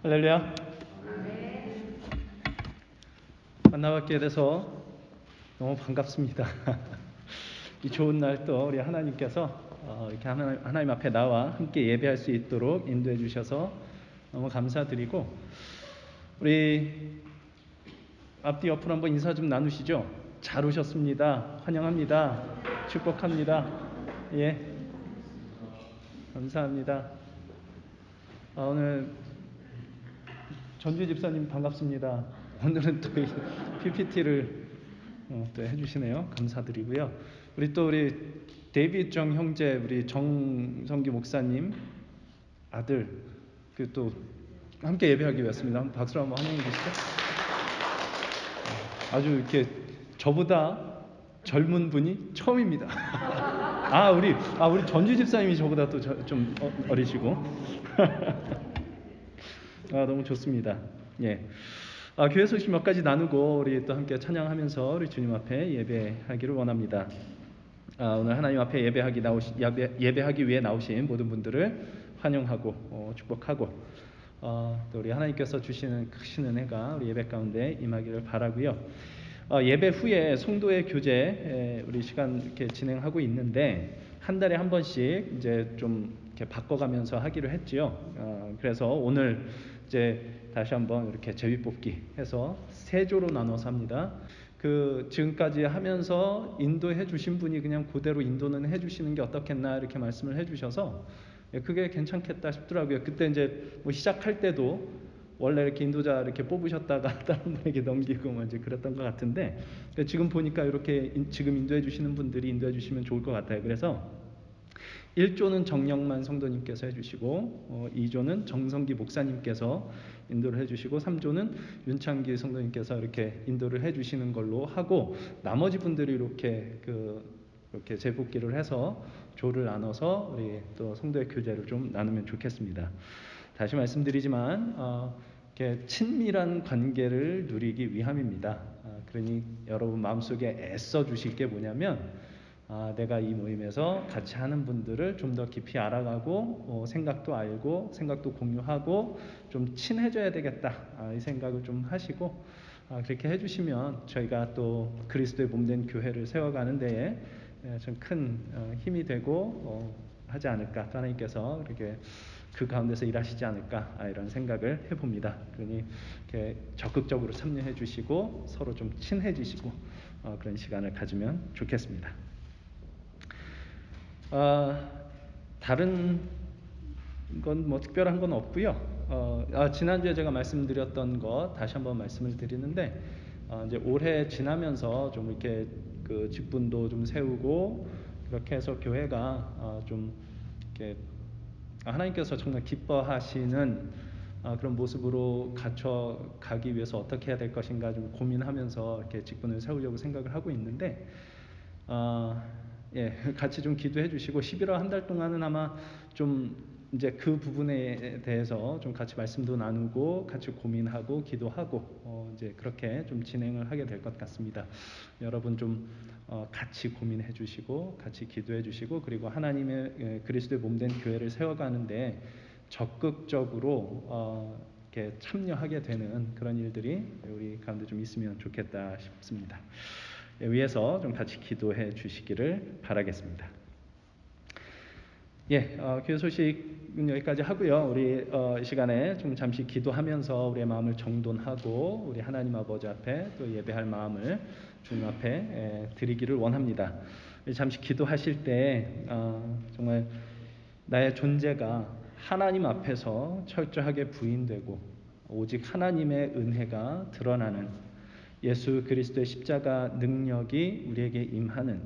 할렐루야. 만나뵙게 돼서 너무 반갑습니다. 이 좋은 날 또 우리 하나님께서 이렇게 하나님 앞에 나와 함께 예배할 수 있도록 인도해 주셔서 너무 감사드리고, 우리 앞뒤 옆으로 한번 인사 좀 나누시죠. 잘 오셨습니다. 환영합니다. 축복합니다. 예, 감사합니다. 오늘 전주 집사님 반갑습니다. 오늘은 또 PPT를 또 해주시네요. 감사드리고요. 우리 데이빗 정 형제, 우리 정성기 목사님 아들 또 함께 예배하기 위해서입니다. 한번 박수로 한번 환영해 주시죠. 아주 이렇게 저보다 젊은 분이 처음입니다. 우리 전주 집사님이 저보다 또 좀 어리시고 너무 좋습니다. 예. 교회 소식 몇 가지 나누고 우리 또 함께 찬양하면서 우리 주님 앞에 예배하기를 원합니다. 오늘 하나님 앞에 예배하기 위해 나오신 모든 분들을 환영하고 축복하고, 또 우리 하나님께서 주시는 크신 은혜가 우리 예배 가운데 임하기를 바라고요. 예배 후에 성도의 교제 우리 시간 이렇게 진행하고 있는데, 한 달에 한 번씩 이제 좀 이렇게 바꿔가면서 하기로 했지요. 그래서 오늘 이제 다시 한번 이렇게 제비뽑기 해서 3조로 나눠서 합니다. 지금까지 하면서 인도해 주신 분이 그냥 그대로 인도는 해 주시는 게 어떻겠나 이렇게 말씀을 해 주셔서 그게 괜찮겠다 싶더라고요. 그때 이제 시작할 때도 원래 이렇게 인도자 이렇게 뽑으셨다가 다른 분에게 넘기고 이제 그랬던 것 같은데, 지금 보니까 이렇게 지금 인도해 주시는 분들이 인도해 주시면 좋을 것 같아요. 그래서 1조는 정영만 성도님께서 해주시고, 2조는 정성기 목사님께서 인도를 해주시고, 3조는 윤창기 성도님께서 이렇게 인도를 해주시는 걸로 하고, 나머지 분들이 이렇게 재뽑기를 해서 조를 나눠서 우리 또 성도의 교제를 좀 나누면 좋겠습니다. 다시 말씀드리지만 이렇게 친밀한 관계를 누리기 위함입니다. 그러니 여러분 마음속에 애써 주실 게 뭐냐면, 내가 이 모임에서 같이 하는 분들을 좀 더 깊이 알아가고 생각도 알고 생각도 공유하고 좀 친해져야 되겠다, 이 생각을 좀 하시고, 그렇게 해주시면 저희가 또 그리스도의 몸된 교회를 세워가는 데에 좀 큰 힘이 되고 하지 않을까, 하나님께서 이렇게 그 가운데서 일하시지 않을까, 이런 생각을 해봅니다. 그러니 이렇게 적극적으로 참여해 주시고 서로 좀 친해지시고 그런 시간을 가지면 좋겠습니다. 다른 건 특별한 건 없고요. 지난주에 제가 말씀드렸던 거 다시 한번 말씀을 드리는데, 이제 올해 지나면서 좀 이렇게 직분도 좀 세우고 그렇게 해서 교회가 좀 이렇게 하나님께서 정말 기뻐하시는 그런 모습으로 갖춰 가기 위해서 어떻게 해야 될 것인가 좀 고민하면서 이렇게 직분을 세우려고 생각을 하고 있는데, 같이 좀 기도해 주시고 11월 한 달 동안은 아마 좀 이제 그 부분에 대해서 좀 같이 말씀도 나누고 같이 고민하고 기도하고 이제 그렇게 좀 진행을 하게 될 것 같습니다. 여러분 좀 같이 고민해 주시고 같이 기도해 주시고, 그리고 하나님의 그리스도의 몸된 교회를 세워가는데 적극적으로 이렇게 참여하게 되는 그런 일들이 우리 가운데 좀 있으면 좋겠다 싶습니다. 위해서 좀 같이 기도해 주시기를 바라겠습니다. 교회 소식은 여기까지 하고요. 우리 이 시간에 좀 잠시 기도하면서 우리의 마음을 정돈하고 우리 하나님 아버지 앞에 또 예배할 마음을 주님 앞에 드리기를 원합니다. 잠시 기도하실 때 정말 나의 존재가 하나님 앞에서 철저하게 부인되고 오직 하나님의 은혜가 드러나는 예수 그리스도의 십자가 능력이 우리에게 임하는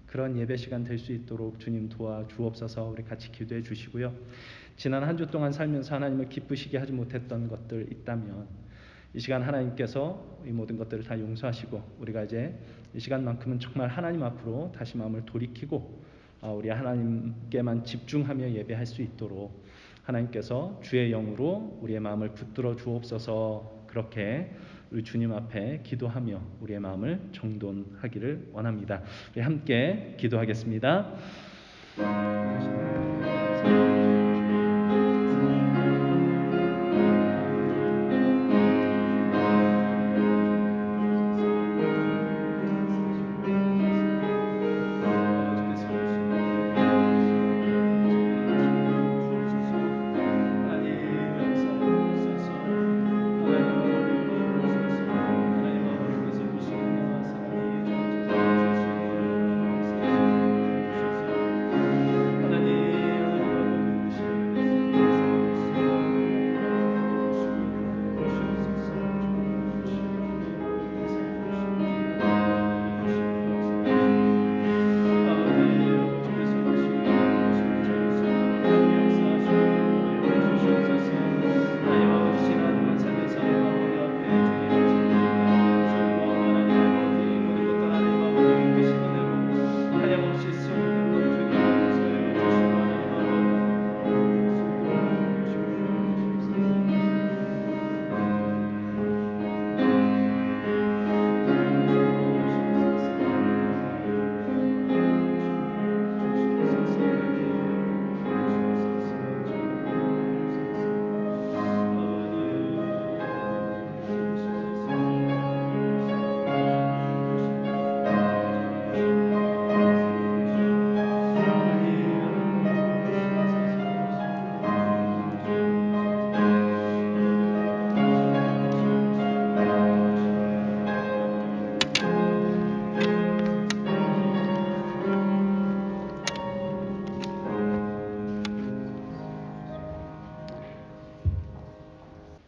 그런 예배 시간 될 수 있도록 주님 도와주옵소서. 우리 같이 기도해 주시고요. 지난 한 주 동안 살면서 하나님을 기쁘시게 하지 못했던 것들 있다면 이 시간 하나님께서 이 모든 것들을 다 용서하시고 우리가 이제 이 시간만큼은 정말 하나님 앞으로 다시 마음을 돌이키고 우리 하나님께만 집중하며 예배할 수 있도록 하나님께서 주의 영으로 우리의 마음을 붙들어 주옵소서. 그렇게 우리 주님 앞에 기도하며 우리의 마음을 정돈하기를 원합니다. 우리 함께 기도하겠습니다.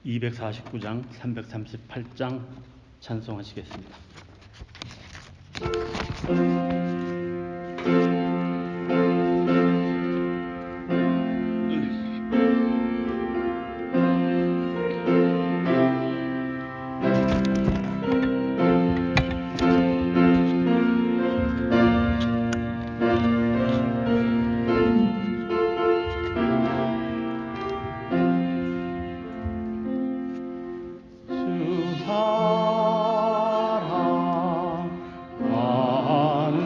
(249장) (338장) 찬송하시겠습니다. 사랑하는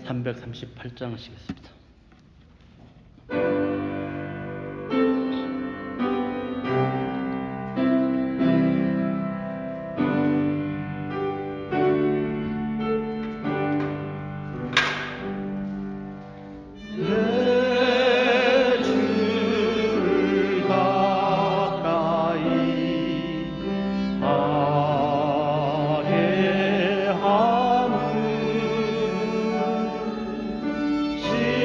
338장 하시겠습니다. 시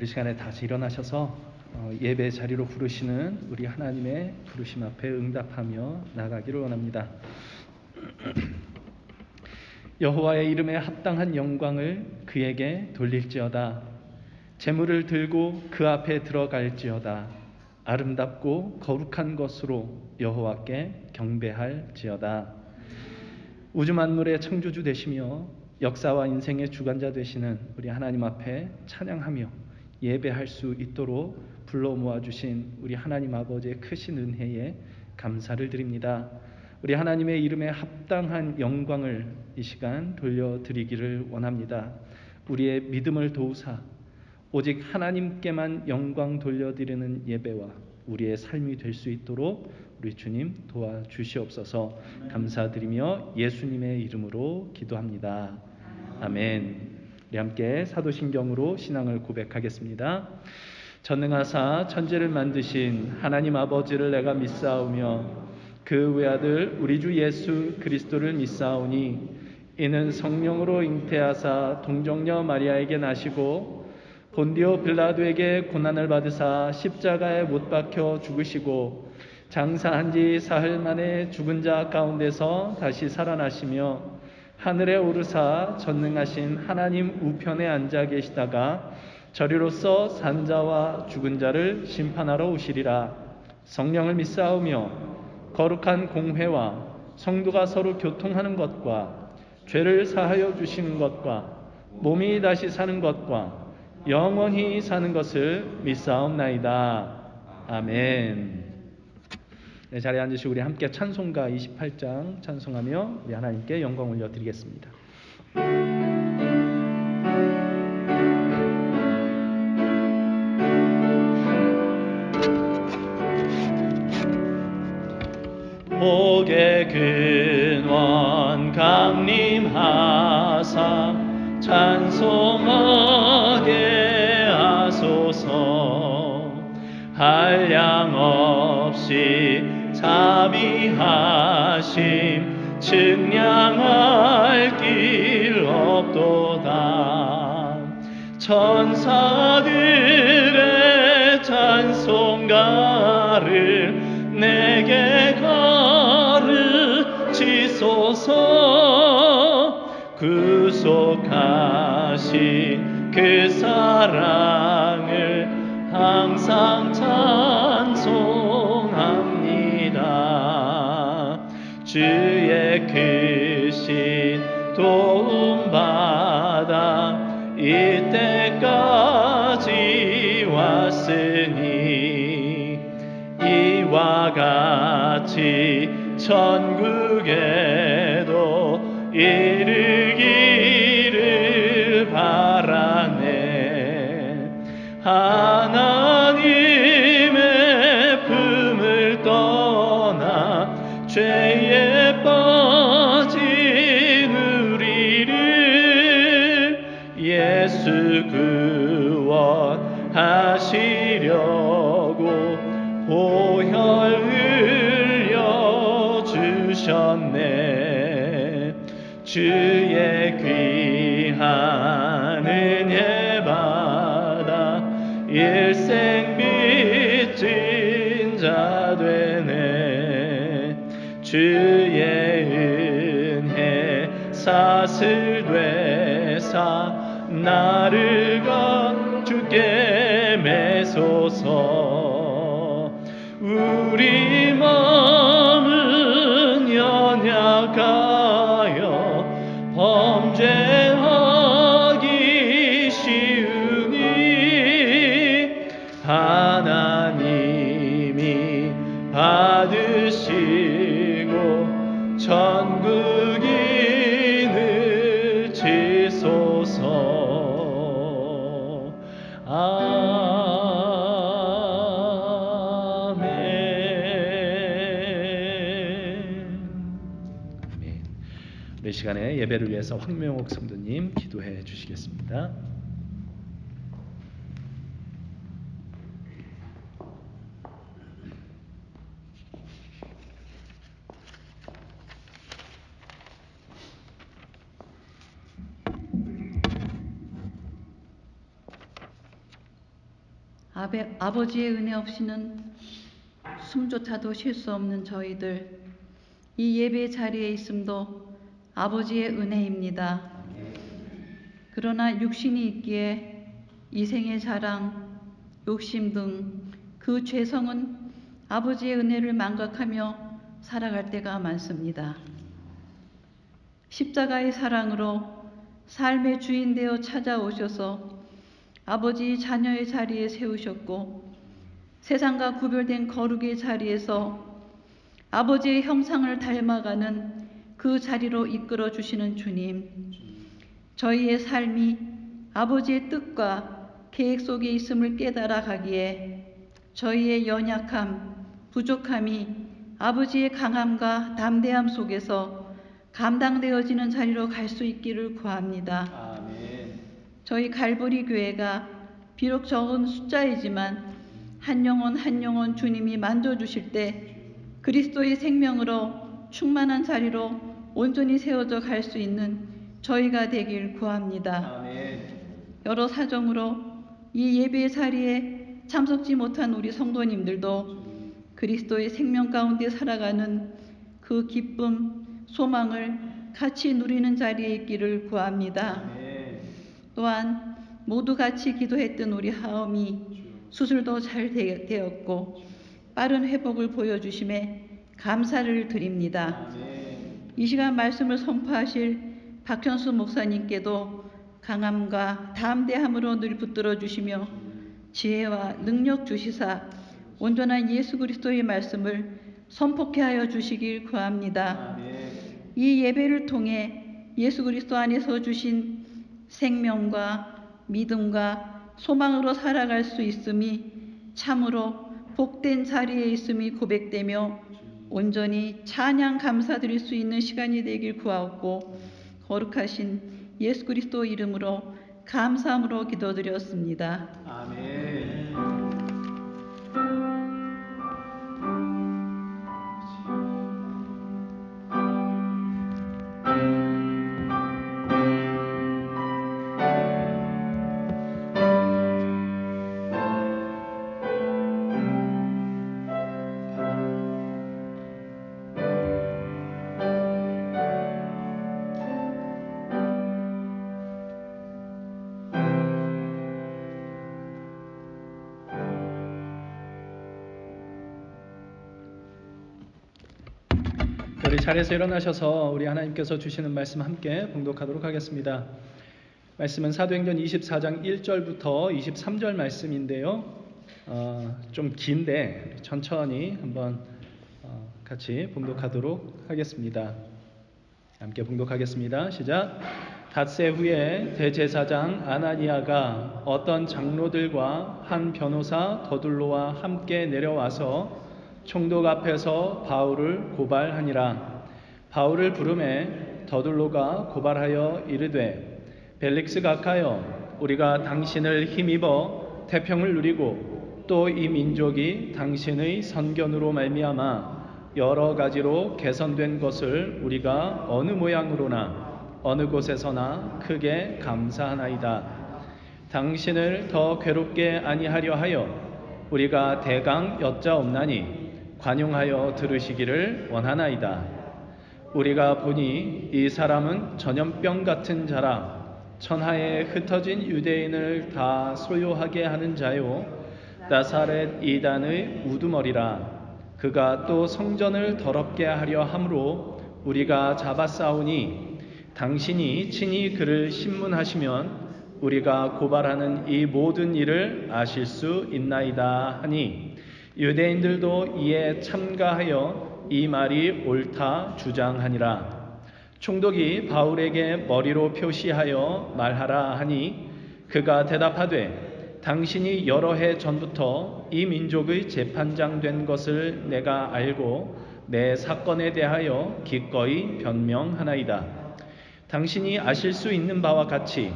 우리 시간에 다시 일어나셔서 예배 자리로 부르시는 우리 하나님의 부르심 앞에 응답하며 나가기를 원합니다. 여호와의 이름에 합당한 영광을 그에게 돌릴지어다. 제물을 들고 그 앞에 들어갈지어다. 아름답고 거룩한 것으로 여호와께 경배할지어다. 우주 만물의 창조주 되시며 역사와 인생의 주관자 되시는 우리 하나님 앞에 찬양하며 예배할 수 있도록 불러 모아주신 우리 하나님 아버지의 크신 은혜에 감사를 드립니다. 우리 하나님의 이름에 합당한 영광을 이 시간 돌려드리기를 원합니다. 우리의 믿음을 도우사 오직 하나님께만 영광 돌려드리는 예배와 우리의 삶이 될 수 있도록 우리 주님 도와주시옵소서. 감사드리며 예수님의 이름으로 기도합니다. 아멘. 우리 함께 사도신경으로 신앙을 고백하겠습니다. 전능하사 천지를 만드신 하나님 아버지를 내가 믿사오며 그 외아들 우리 주 예수 그리스도를 믿사오니 이는 성령으로 잉태하사 동정녀 마리아에게 나시고 본디오 빌라도에게 고난을 받으사 십자가에 못 박혀 죽으시고 장사한 지 사흘 만에 죽은 자 가운데서 다시 살아나시며 하늘에 오르사 전능하신 하나님 우편에 앉아 계시다가 저리로서 산 자와 죽은 자를 심판하러 오시리라. 성령을 믿사오며 거룩한 공회와 성도가 서로 교통하는 것과 죄를 사하여 주시는 것과 몸이 다시 사는 것과 영원히 사는 것을 믿사옵나이다. 아멘. 네, 자리에 앉으시고 우리 함께 찬송가 28장 찬송하며 우리 하나님께 영광 올려드리겠습니다. 복의 근원 강림하사 찬송하게 하소서. 한량 없이 자비하심 측량할 길 없도다. 천사들의 찬송가를 내게 가르치소서. 구속하신 그 사랑을 항상 찬송합니다. 주의 크신 도움받아 이때까지 왔으니 이와 같이 천국에도 이르기를 바라네. 하나님의 품을 떠나 죄에 빠진 우리를 예수 구원하시려고 보혈 흘려 주셨네. 주의 귀한 은혜 받아 일생 빚진 자 되네. 주의 은혜 사슬 되사 나를 주께 매소서. 우리 마음은 연약하여 범죄하기 쉬우니 하나님이 받으시고 천국인을 지소서. 이 시간에 예배를 위해서 황명옥 성도님 기도해 주시겠습니다. 아버지의 은혜 없이는 숨조차도 쉴 수 없는 저희들, 이 예배 자리에 있음도 아버지의 은혜입니다. 그러나 육신이 있기에 이생의 자랑, 욕심 등 그 죄성은 아버지의 은혜를 망각하며 살아갈 때가 많습니다. 십자가의 사랑으로 삶의 주인 되어 찾아오셔서 아버지 자녀의 자리에 세우셨고, 세상과 구별된 거룩의 자리에서 아버지의 형상을 닮아가는 그 자리로 이끌어 주시는 주님, 저희의 삶이 아버지의 뜻과 계획 속에 있음을 깨달아 가기에 저희의 연약함, 부족함이 아버지의 강함과 담대함 속에서 감당되어지는 자리로 갈 수 있기를 구합니다. 아멘. 저희 갈보리 교회가 비록 적은 숫자이지만 한 영혼 한 영혼 주님이 만져주실 때 그리스도의 생명으로 충만한 자리로 온전히 세워져 갈 수 있는 저희가 되길 구합니다. 아멘. 여러 사정으로 이 예배 자리에 참석지 못한 우리 성도님들도 그리스도의 생명 가운데 살아가는 그 기쁨, 소망을 같이 누리는 자리에 있기를 구합니다. 아멘. 또한 모두 같이 기도했던 우리 하엄이 수술도 잘 되었고 빠른 회복을 보여주심에 감사를 드립니다. 아멘. 이 시간 말씀을 선포하실 박현수 목사님께도 강함과 담대함으로 늘 붙들어 주시며 지혜와 능력 주시사 온전한 예수 그리스도의 말씀을 선포케 하여 주시길 구합니다. 아멘. 이 예배를 통해 예수 그리스도 안에서 주신 생명과 믿음과 소망으로 살아갈 수 있음이 참으로 복된 자리에 있음이 고백되며 온전히 찬양 감사드릴 수 있는 시간이 되길 구하옵고 거룩하신 예수 그리스도 이름으로 감사함으로 기도드렸습니다. 아멘. 우리 자리에서 일어나셔서 우리 하나님께서 주시는 말씀 함께 봉독하도록 하겠습니다. 말씀은 사도행전 24장 1절부터 23절 말씀인데요. 좀 긴데 천천히 한번 같이 봉독하도록 하겠습니다. 함께 봉독하겠습니다. 시작. 닷새 후에 대제사장 아나니아가 어떤 장로들과 한 변호사 더둘로와 함께 내려와서 총독 앞에서 바울을 고발하니라. 바울을 부르매 더둘로가 고발하여 이르되 벨릭스 각하여 우리가 당신을 힘입어 태평을 누리고 또 이 민족이 당신의 선견으로 말미암아 여러 가지로 개선된 것을 우리가 어느 모양으로나 어느 곳에서나 크게 감사하나이다. 당신을 더 괴롭게 아니하려 하여 우리가 대강 여짜옵나니 관용하여 들으시기를 원하나이다. 우리가 보니 이 사람은 전염병 같은 자라 천하에 흩어진 유대인을 다 소요하게 하는 자요 나사렛 이단의 우두머리라. 그가 또 성전을 더럽게 하려 함으로 우리가 잡아싸우니 당신이 친히 그를 신문하시면 우리가 고발하는 이 모든 일을 아실 수 있나이다 하니 유대인들도 이에 참가하여 이 말이 옳다 주장하니라. 총독이 바울에게 머리로 표시하여 말하라 하니 그가 대답하되 당신이 여러 해 전부터 이 민족의 재판장 된 것을 내가 알고 내 사건에 대하여 기꺼이 변명하나이다. 당신이 아실 수 있는 바와 같이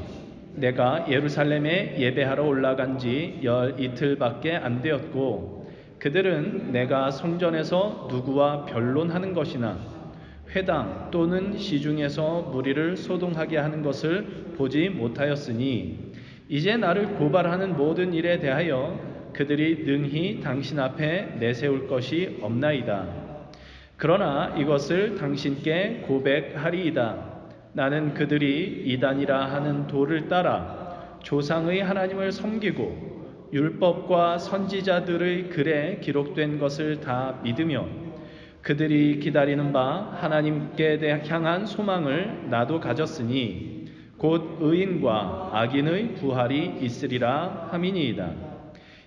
내가 예루살렘에 예배하러 올라간 지 열 이틀밖에 안 되었고 그들은 내가 성전에서 누구와 변론하는 것이나 회당 또는 시중에서 무리를 소동하게 하는 것을 보지 못하였으니 이제 나를 고발하는 모든 일에 대하여 그들이 능히 당신 앞에 내세울 것이 없나이다. 그러나 이것을 당신께 고백하리이다. 나는 그들이 이단이라 하는 도를 따라 조상의 하나님을 섬기고 율법과 선지자들의 글에 기록된 것을 다 믿으며 그들이 기다리는 바 하나님께 향한 소망을 나도 가졌으니 곧 의인과 악인의 부활이 있으리라 함이니이다.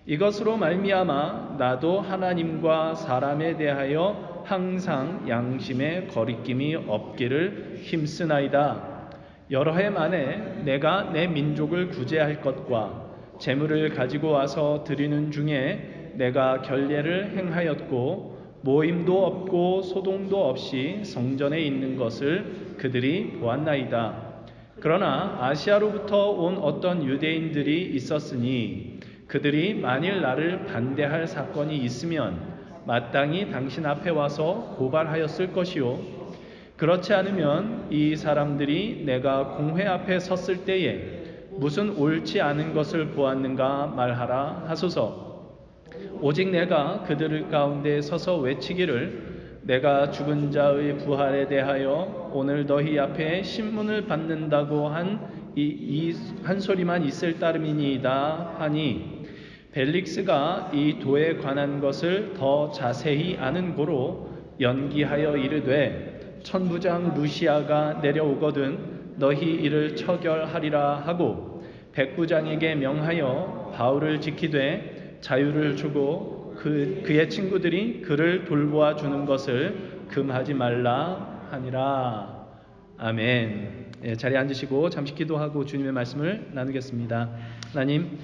이것으로 말미암아 나도 하나님과 사람에 대하여 항상 양심에 거리낌이 없기를 힘쓰나이다. 여러 해 만에 내가 내 민족을 구제할 것과 재물을 가지고 와서 드리는 중에 내가 결례를 행하였고 모임도 없고 소동도 없이 성전에 있는 것을 그들이 보았나이다. 그러나 아시아로부터 온 어떤 유대인들이 있었으니 그들이 만일 나를 반대할 사건이 있으면 마땅히 당신 앞에 와서 고발하였을 것이요 그렇지 않으면 이 사람들이 내가 공회 앞에 섰을 때에 무슨 옳지 않은 것을 보았는가 말하라 하소서. 오직 내가 그들 가운데 서서 외치기를 내가 죽은 자의 부활에 대하여 오늘 너희 앞에 신문을 받는다고 한 소리만 있을 따름이니이다 하니 벨릭스가 이 도에 관한 것을 더 자세히 아는 고로 연기하여 이르되 천부장 루시아가 내려오거든 너희 이를 처결하리라 하고 백부장에게 명하여 바울을 지키되 자유를 주고 그의 친구들이 그를 돌보아 주는 것을 금하지 말라 하니라. 아멘. 자리에 앉으시고 잠시 기도하고 주님의 말씀을 나누겠습니다. 하나님,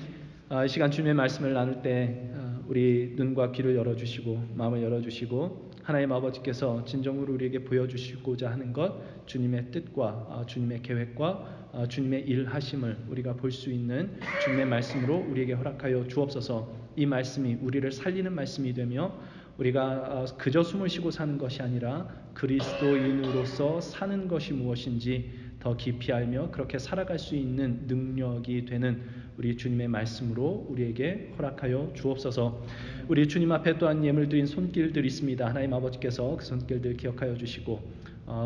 이 시간 주님의 말씀을 나눌 때 우리 눈과 귀를 열어주시고 마음을 열어주시고 하나님 아버지께서 진정으로 우리에게 보여주시고자 하는 것, 주님의 뜻과 주님의 계획과 주님의 일하심을 우리가 볼 수 있는 주님의 말씀으로 우리에게 허락하여 주옵소서. 이 말씀이 우리를 살리는 말씀이 되며 우리가 그저 숨을 쉬고 사는 것이 아니라 그리스도인으로서 사는 것이 무엇인지 더 깊이 알며 그렇게 살아갈 수 있는 능력이 되는 우리 주님의 말씀으로 우리에게 허락하여 주옵소서. 우리 주님 앞에 또한 예물 드린 손길들이 있습니다. 하나님 아버지께서 그 손길들 기억하여 주시고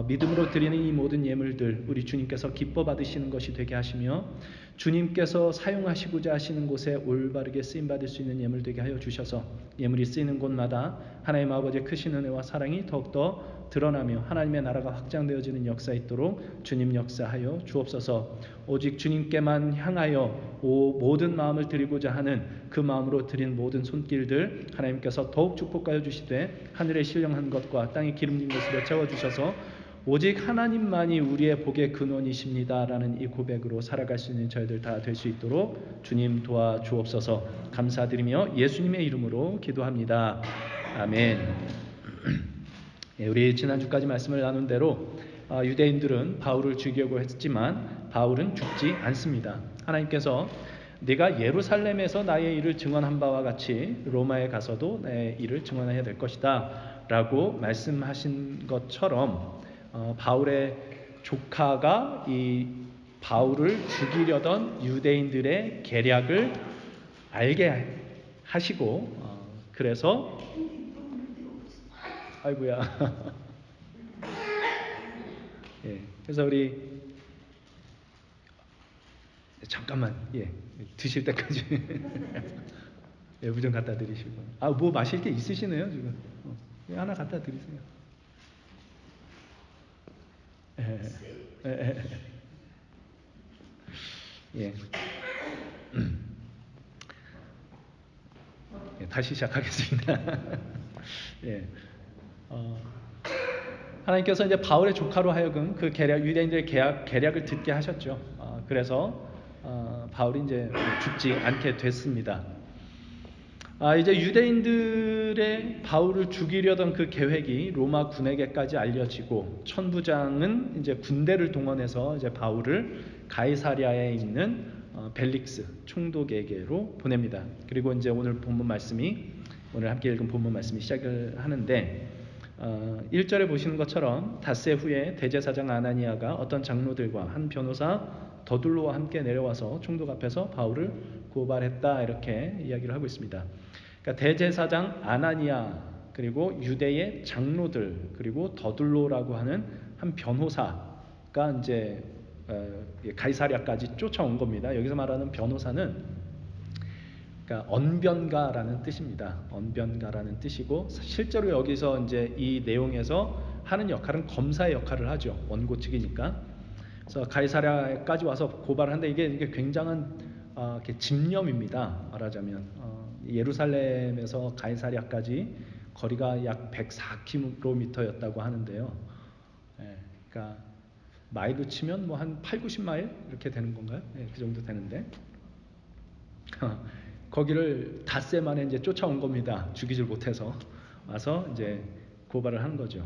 믿음으로 드리는 이 모든 예물들 우리 주님께서 기뻐 받으시는 것이 되게 하시며 주님께서 사용하시고자 하시는 곳에 올바르게 쓰임받을 수 있는 예물 되게 하여 주셔서 예물이 쓰이는 곳마다 하나님 아버지의 크신 은혜와 사랑이 더욱더 드러나며 하나님의 나라가 확장되어지는 역사 있도록 주님 역사하여 주옵소서. 오직 주님께만 향하여 모든 마음을 드리고자 하는 그 마음으로 드린 모든 손길들 하나님께서 더욱 축복하여 주시되 하늘에 신령한 것과 땅에 기름진 것으로 채워주셔서 오직 하나님만이 우리의 복의 근원이십니다라는 이 고백으로 살아갈 수 있는 저희들 다 될 수 있도록 주님 도와주옵소서. 감사드리며 예수님의 이름으로 기도합니다. 아멘. 우리 지난주까지 말씀을 나눈 대로 유대인들은 바울을 죽이려고 했지만 바울은 죽지 않습니다. 하나님께서 네가 예루살렘에서 나의 일을 증언한 바와 같이 로마에 가서도 나의 일을 증언해야 될 것이다 라고 말씀하신 것처럼 바울의 조카가 이 바울을 죽이려던 유대인들의 계략을 알게 하시고 그래서 아이고야. 예, 그래서 우리 잠깐만 드실 때까지 물 좀 갖다 드리시고 뭐 마실 게 있으시네요 지금. 하나 갖다 드리세요. 예. 다시 시작하겠습니다. 예. 하나님께서 이제 바울의 조카로 하여금 그 유대인들의 계략을 듣게 하셨죠. 그래서 바울이 이제 죽지 않게 됐습니다. 이제 유대인들의 바울을 죽이려던 그 계획이 로마 군에게까지 알려지고 천부장은 이제 군대를 동원해서 이제 바울을 가이사랴에 있는 벨릭스 총독에게로 보냅니다. 그리고 이제 오늘 함께 읽은 본문 말씀이 시작을 하는데 1절에 보시는 것처럼 닷새 후에 대제사장 아나니아가 어떤 장로들과 한 변호사 더둘로와 함께 내려와서 총독 앞에서 바울을 고발했다 이렇게 이야기를 하고 있습니다. 그러니까 대제사장 아나니아 그리고 유대의 장로들 그리고 더둘로라고 하는 한 변호사가 이제 가이사랴까지 쫓아온 겁니다. 여기서 말하는 변호사는 그러니까 언변가라는 뜻입니다. 언변가라는 뜻이고 실제로 여기서 이제 이 내용에서 하는 역할은 검사의 역할을 하죠. 원고 측이니까. 그래서 가이사랴까지 와서 고발하는데 이게 굉장한 집념입니다. 말하자면 예루살렘에서 가이사랴까지 거리가 약 104km였다고 하는데요. 그러니까 마일로 치면 뭐 한 8, 90마일 이렇게 되는 건가요? 그 정도 되는데 거기를 닷새 만에 이제 쫓아온 겁니다. 죽이질 못해서 와서 이제 고발을 한 거죠.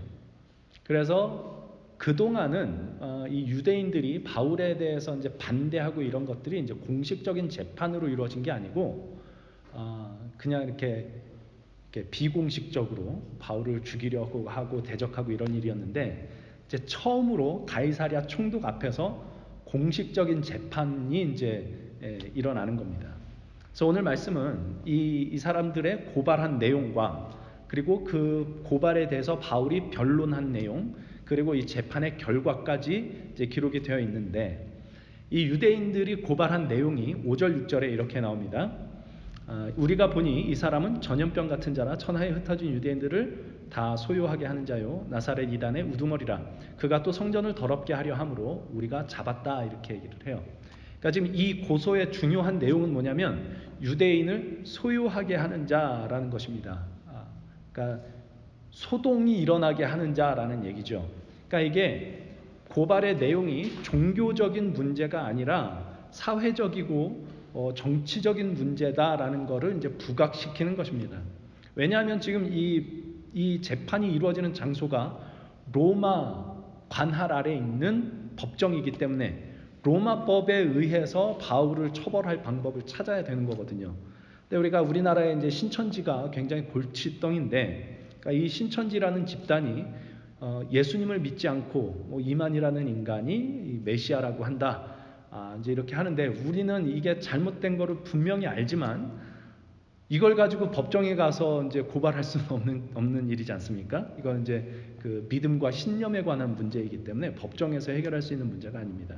그래서 그 동안은 이 유대인들이 바울에 대해서 이제 반대하고 이런 것들이 이제 공식적인 재판으로 이루어진 게 아니고 그냥 이렇게 비공식적으로 바울을 죽이려고 하고 대적하고 이런 일이었는데 이제 처음으로 가이사랴 총독 앞에서 공식적인 재판이 이제 일어나는 겁니다. 그래서 오늘 말씀은 이 사람들의 고발한 내용과 그리고 그 고발에 대해서 바울이 변론한 내용 그리고 이 재판의 결과까지 이제 기록이 되어 있는데 이 유대인들이 고발한 내용이 5절 6절에 이렇게 나옵니다. 우리가 보니 이 사람은 전염병 같은 자라 천하에 흩어진 유대인들을 다 소유하게 하는 자요 나사렛 이단의 우두머리라 그가 또 성전을 더럽게 하려 함으로 우리가 잡았다 이렇게 얘기를 해요. 그러니까 지금 이 고소의 중요한 내용은 뭐냐면 유대인을 소유하게 하는 자라는 것입니다. 그러니까 소동이 일어나게 하는 자라는 얘기죠. 그러니까 이게 고발의 내용이 종교적인 문제가 아니라 사회적이고 정치적인 문제다라는 것을 이제 부각시키는 것입니다. 왜냐하면 지금 이 재판이 이루어지는 장소가 로마 관할 아래에 있는 법정이기 때문에 로마법에 의해서 바울을 처벌할 방법을 찾아야 되는 거거든요. 근데 우리가 우리나라의 이제 신천지가 굉장히 골칫덩인데, 그러니까 이 신천지라는 집단이 예수님을 믿지 않고 이만이라는 인간이 메시아라고 한다. 이제 이렇게 하는데 우리는 이게 잘못된 거를 분명히 알지만 이걸 가지고 법정에 가서 이제 고발할 수는 없는 일이지 않습니까? 이건 이제 그 믿음과 신념에 관한 문제이기 때문에 법정에서 해결할 수 있는 문제가 아닙니다.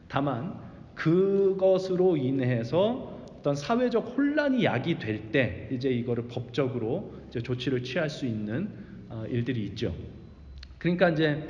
다만 그것으로 인해서 어떤 사회적 혼란이 야기될 때 이제 이거를 법적으로 이제 조치를 취할 수 있는 일들이 있죠. 그러니까 이제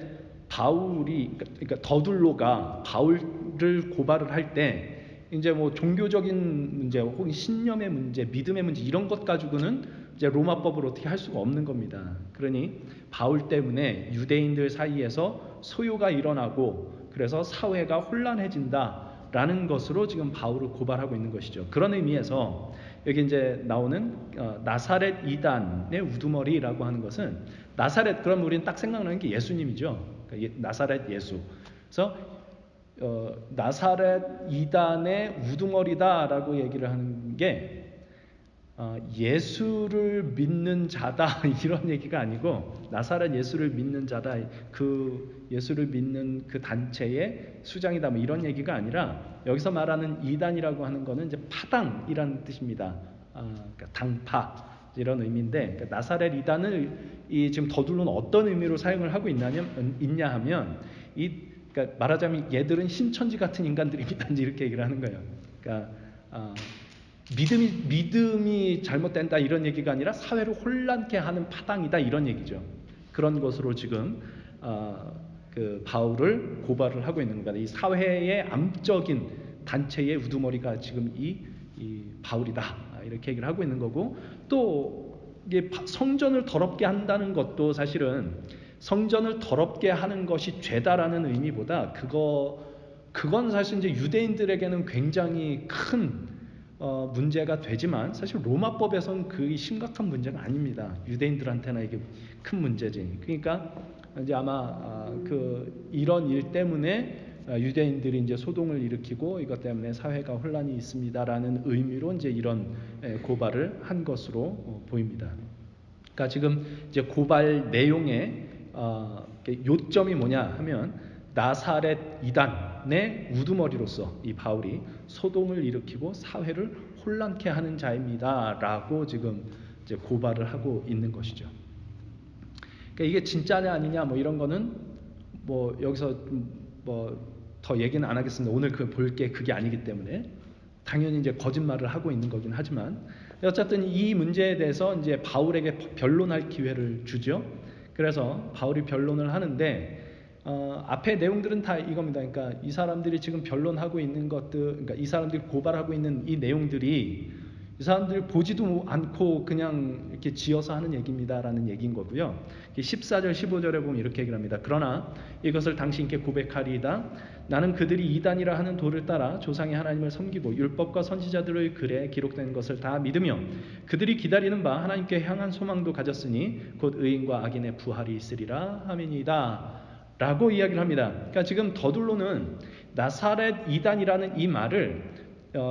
그러니까 더둘로가 바울을 고발을 할 때 이제 뭐 종교적인 문제 혹은 신념의 문제, 믿음의 문제 이런 것 가지고는 이제 로마법으로 어떻게 할 수가 없는 겁니다. 그러니 바울 때문에 유대인들 사이에서 소요가 일어나고 그래서 사회가 혼란해진다라는 것으로 지금 바울을 고발하고 있는 것이죠. 그런 의미에서 여기 이제 나오는 나사렛 이단의 우두머리라고 하는 것은 나사렛 그럼 우리는 딱 생각나는 게 예수님이죠. 그러니까 나사렛 예수. 그래서 나사렛 이단의 우두머리다라고 얘기를 하는 게 예수를 믿는 자다 이런 얘기가 아니고 나사렛 예수를 믿는 자다 그 예수를 믿는 그 단체의 수장이다 뭐 이런 얘기가 아니라 여기서 말하는 이단이라고 하는 거는 이제 파당이라는 뜻입니다. 그러니까 당파 이런 의미인데 그러니까 나사렛 이단을 지금 더둘로는 어떤 의미로 사용을 하고 있냐 하면 그러니까 말하자면 얘들은 신천지 같은 인간들입니다. 이렇게 얘기를 하는 거예요. 그러니까 믿음이 잘못된다 이런 얘기가 아니라 사회를 혼란케 하는 파당이다 이런 얘기죠. 그런 것으로 지금 그 바울을 고발을 하고 있는 겁니다. 이 사회의 암적인 단체의 우두머리가 지금 이 바울이다 이렇게 얘기를 하고 있는 거고 또 이게 성전을 더럽게 한다는 것도 사실은 성전을 더럽게 하는 것이 죄다라는 의미보다 그건 사실 이제 유대인들에게는 굉장히 큰 문제가 되지만 사실 로마법에서는 그게 심각한 문제가 아닙니다. 유대인들한테나 이게 큰 문제지. 그러니까 이제 아마 이런 일 때문에 유대인들이 이제 소동을 일으키고 이것 때문에 사회가 혼란이 있습니다라는 의미로 이제 이런 고발을 한 것으로 보입니다. 그러니까 지금 이제 고발 내용의 요점이 뭐냐 하면 나사렛 이단의 우두머리로서 이 바울이 소동을 일으키고 사회를 혼란케 하는 자입니다라고 지금 이제 고발을 하고 있는 것이죠. 그러니까 이게 진짜냐 아니냐 뭐 이런 거는 뭐 여기서 뭐 더 얘기는 안 하겠습니다. 오늘 볼 게 그게 아니기 때문에 당연히 이제 거짓말을 하고 있는 거긴 하지만 어쨌든 이 문제에 대해서 이제 바울에게 변론할 기회를 주죠. 그래서 바울이 변론을 하는데 앞에 내용들은 다 이겁니다. 그러니까 이 사람들이 지금 변론하고 있는 것들, 그러니까 이 사람들이 고발하고 있는 이 내용들이 이 사람들이 보지도 않고 그냥 이렇게 지어서 하는 얘기입니다라는 얘기인 거고요. 14절 15절에 보면 이렇게 얘기를 합니다. 그러나 이것을 당신께 고백하리이다. 나는 그들이 이단이라 하는 도를 따라 조상의 하나님을 섬기고 율법과 선지자들의 글에 기록된 것을 다 믿으며 그들이 기다리는 바 하나님께 향한 소망도 가졌으니 곧 의인과 악인의 부활이 있으리라 하민이다 라고 이야기를 합니다. 그러니까 지금 더둘로는 나사렛 이단이라는 이 말을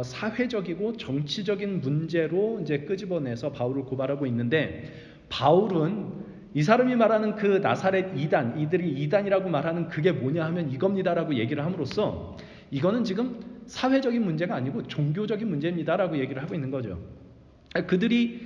사회적이고 정치적인 문제로 이제 끄집어내서 바울을 고발하고 있는데, 바울은 이 사람이 말하는 그 나사렛 이단, 이들이 이단이라고 말하는 그게 뭐냐 하면 이겁니다라고 얘기를 함으로써 이거는 지금 사회적인 문제가 아니고 종교적인 문제입니다라고 얘기를 하고 있는 거죠. 그들이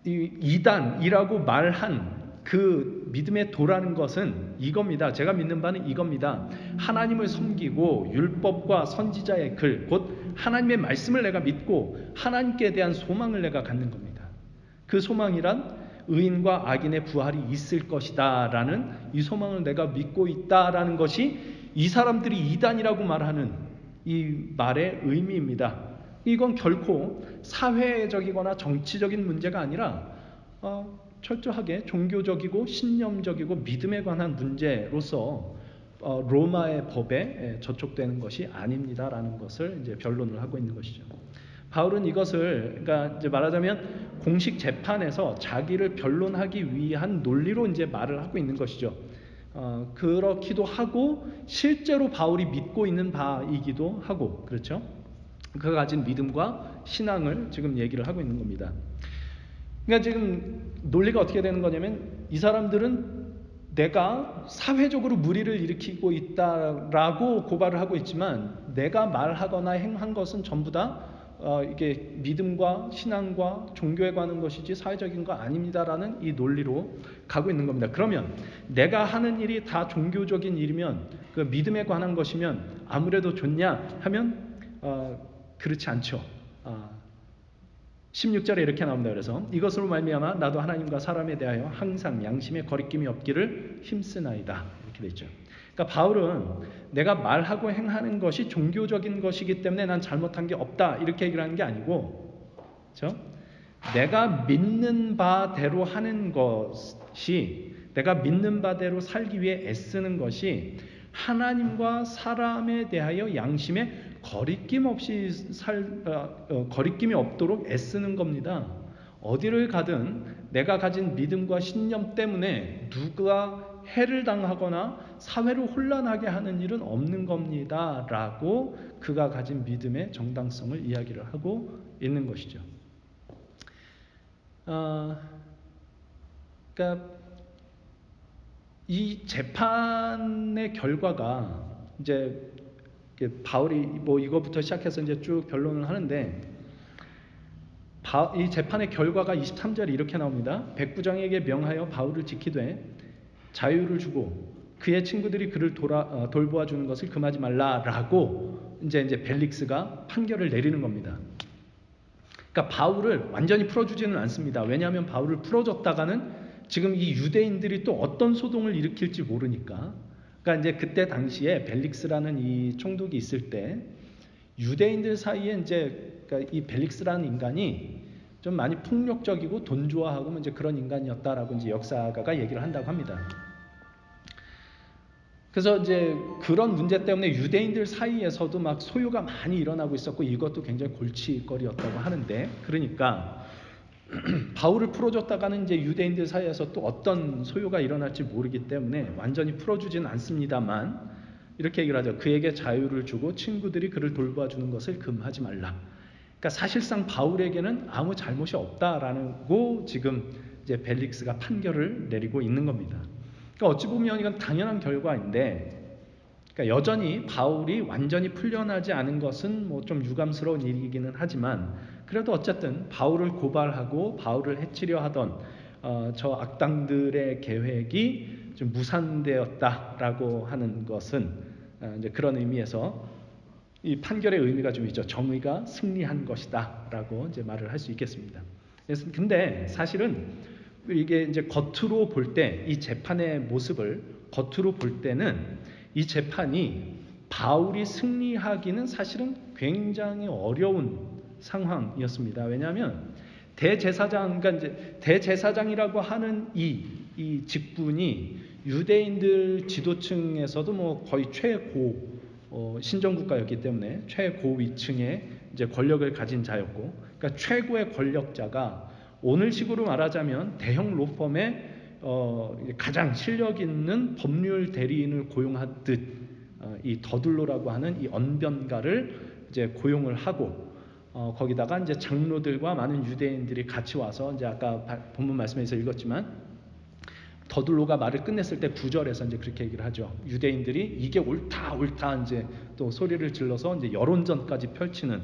이단이라고 말한 그 믿음의 도라는 것은 이겁니다. 제가 믿는 바는 이겁니다. 하나님을 섬기고 율법과 선지자의 글, 곧 하나님의 말씀을 내가 믿고 하나님께 대한 소망을 내가 갖는 겁니다. 그 소망이란 의인과 악인의 부활이 있을 것이다 라는 이 소망을 내가 믿고 있다라는 것이 이 사람들이 이단이라고 말하는 이 말의 의미입니다. 이건 결코 사회적이거나 정치적인 문제가 아니라 철저하게 종교적이고 신념적이고 믿음에 관한 문제로서 로마의 법에 저촉되는 것이 아닙니다라는 것을 이제 변론을 하고 있는 것이죠. 바울은 이것을 그러니까 이제 말하자면 공식 재판에서 자기를 변론하기 위한 논리로 이제 말을 하고 있는 것이죠. 그렇기도 하고 실제로 바울이 믿고 있는 바이기도 하고 그렇죠. 그가 가진 믿음과 신앙을 지금 얘기를 하고 있는 겁니다. 그러니까 지금 논리가 어떻게 되는 거냐면 이 사람들은 내가 사회적으로 무리를 일으키고 있다라고 고발을 하고 있지만 내가 말하거나 행한 것은 전부 다 이게 믿음과 신앙과 종교에 관한 것이지 사회적인 거 아닙니다라는 이 논리로 가고 있는 겁니다. 그러면 내가 하는 일이 다 종교적인 일이면 그 믿음에 관한 것이면 아무래도 좋냐 하면 그렇지 않죠. 16절에 이렇게 나옵니다. 그래서 이것으로 말미암아 나도 하나님과 사람에 대하여 항상 양심에 거리낌이 없기를 힘쓰나이다. 이렇게 되어 있죠. 그러니까 바울은 내가 말하고 행하는 것이 종교적인 것이기 때문에 난 잘못한 게 없다 이렇게 얘기를 하는 게 아니고, 그렇죠? 내가 믿는 바대로 하는 것이, 내가 믿는 바대로 살기 위해 애쓰는 것이 하나님과 사람에 대하여 양심에 거리낌 없이 거리낌이 없도록 애쓰는 겁니다. 어디를 가든 내가 가진 믿음과 신념 때문에 누가 해를 당하거나 사회를 혼란하게 하는 일은 없는 겁니다 라고 그가 가진 믿음의 정당성을 이야기를 하고 있는 것이죠. 그러니까 이 재판의 결과가 이제 바울이 뭐 이거부터 시작해서 이제 쭉 변론을 하는데, 이 재판의 결과가 23절에 이렇게 나옵니다. 백부장에게 명하여 바울을 지키되 자유를 주고 그의 친구들이 그를 돌보아 주는 것을 금하지 말라라고 이제 벨릭스가 판결을 내리는 겁니다. 그러니까 바울을 완전히 풀어주지는 않습니다. 왜냐하면 바울을 풀어줬다가는 지금 이 유대인들이 또 어떤 소동을 일으킬지 모르니까. 그러니까 이제 그때 당시에 벨릭스라는 이 총독이 있을 때 유대인들 사이에 이제 그러니까 이 벨릭스라는 인간이 좀 많이 폭력적이고 돈 좋아하고 이제 그런 인간이었다라고 이제 역사가가 얘기를 한다고 합니다. 그래서 이제 그런 문제 때문에 유대인들 사이에서도 막 소요가 많이 일어나고 있었고 이것도 굉장히 골칫거리였다고 하는데, 그러니까 바울을 풀어줬다가는 이제 유대인들 사이에서 또 어떤 소요가 일어날지 모르기 때문에 완전히 풀어주지는 않습니다만 이렇게 얘기를 하죠. 그에게 자유를 주고 친구들이 그를 돌봐주는 것을 금하지 말라. 그러니까 사실상 바울에게는 아무 잘못이 없다라고 지금 이제 벨릭스가 판결을 내리고 있는 겁니다. 그러니까 어찌 보면 이건 당연한 결과인데, 그러니까 여전히 바울이 완전히 풀려나지 않은 것은 뭐 좀 유감스러운 일이기는 하지만 그래도 어쨌든 바울을 고발하고 바울을 해치려 하던 저 악당들의 계획이 좀 무산되었다라고 하는 것은 이제 그런 의미에서 이 판결의 의미가 좀 있죠. 정의가 승리한 것이다라고 이제 말을 할 수 있겠습니다. 근데 사실은 이게 이제 겉으로 볼 때 이 재판의 모습을 겉으로 볼 때는 이 재판이 바울이 승리하기는 사실은 굉장히 어려운 상황이었습니다. 왜냐하면 대제사장, 그러니까 이제 대제사장이라고 하는 이 직분이 유대인들 지도층에서도 뭐 거의 최고 신정국가였기 때문에 최고위층의 이제 권력을 가진 자였고, 그러니까 최고의 권력자가 오늘식으로 말하자면 대형 로펌의 가장 실력 있는 법률 대리인을 고용하듯 이 더둘로라고 하는 이 언변가를 이제 고용을 하고 거기다가 이제 장로들과 많은 유대인들이 같이 와서 이제 아까 본문 말씀에서 읽었지만 더둘로가 말을 끝냈을 때 9절에서 이제 그렇게 얘기를 하죠. 유대인들이 이게 옳다 이제 또 소리를 질러서 이제 여론전까지 펼치는,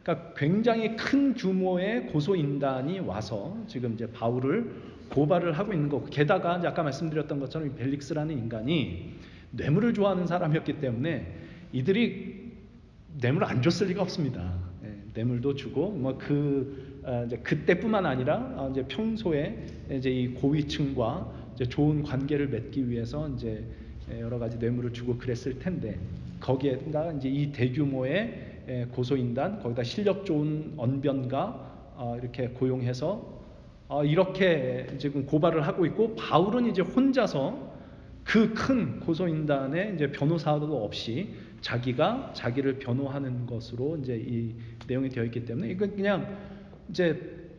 그러니까 굉장히 큰 규모의 고소인단이 와서 지금 이제 바울을 고발을 하고 있는 거고, 게다가 이제 아까 말씀드렸던 것처럼 이 벨릭스라는 인간이 뇌물을 좋아하는 사람이었기 때문에 이들이 뇌물을 안 줬을 리가 없습니다. 뇌물도 주고 뭐 이제 그때뿐만 아니라 이제 평소에 이제 이 고위층과 이제 좋은 관계를 맺기 위해서 이제 여러 가지 뇌물을 주고 그랬을 텐데, 거기에다 이제 이 대규모의 고소인단, 거기다 실력 좋은 언변가 이렇게 고용해서 이렇게 지금 고발을 하고 있고, 바울은 이제 혼자서 그 큰 고소인단에 이제 변호사도 없이 자기가 자기를 변호하는 것으로 이제 이 내용이 되어 있기 때문에 이건 그냥 이제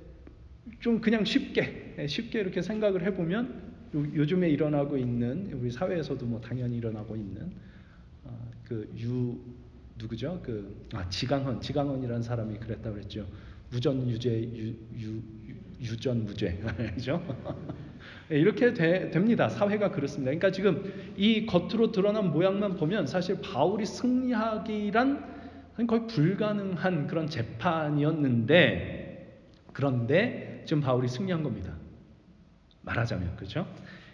좀 그냥 쉽게 이렇게 생각을 해보면 요즘에 일어나고 있는, 우리 사회에서도 뭐 당연히 일어나고 있는 누구죠? 지강헌이라는 사람이 그랬다고 그랬죠. 무전 유죄 유전 무죄 그죠? 이렇게 됩니다. 사회가 그렇습니다. 그러니까 지금 이 겉으로 드러난 모양만 보면 사실 바울이 승리하기란 거의 불가능한 그런 재판이었는데, 그런데 지금 바울이 승리한 겁니다. 말하자면, 그렇죠?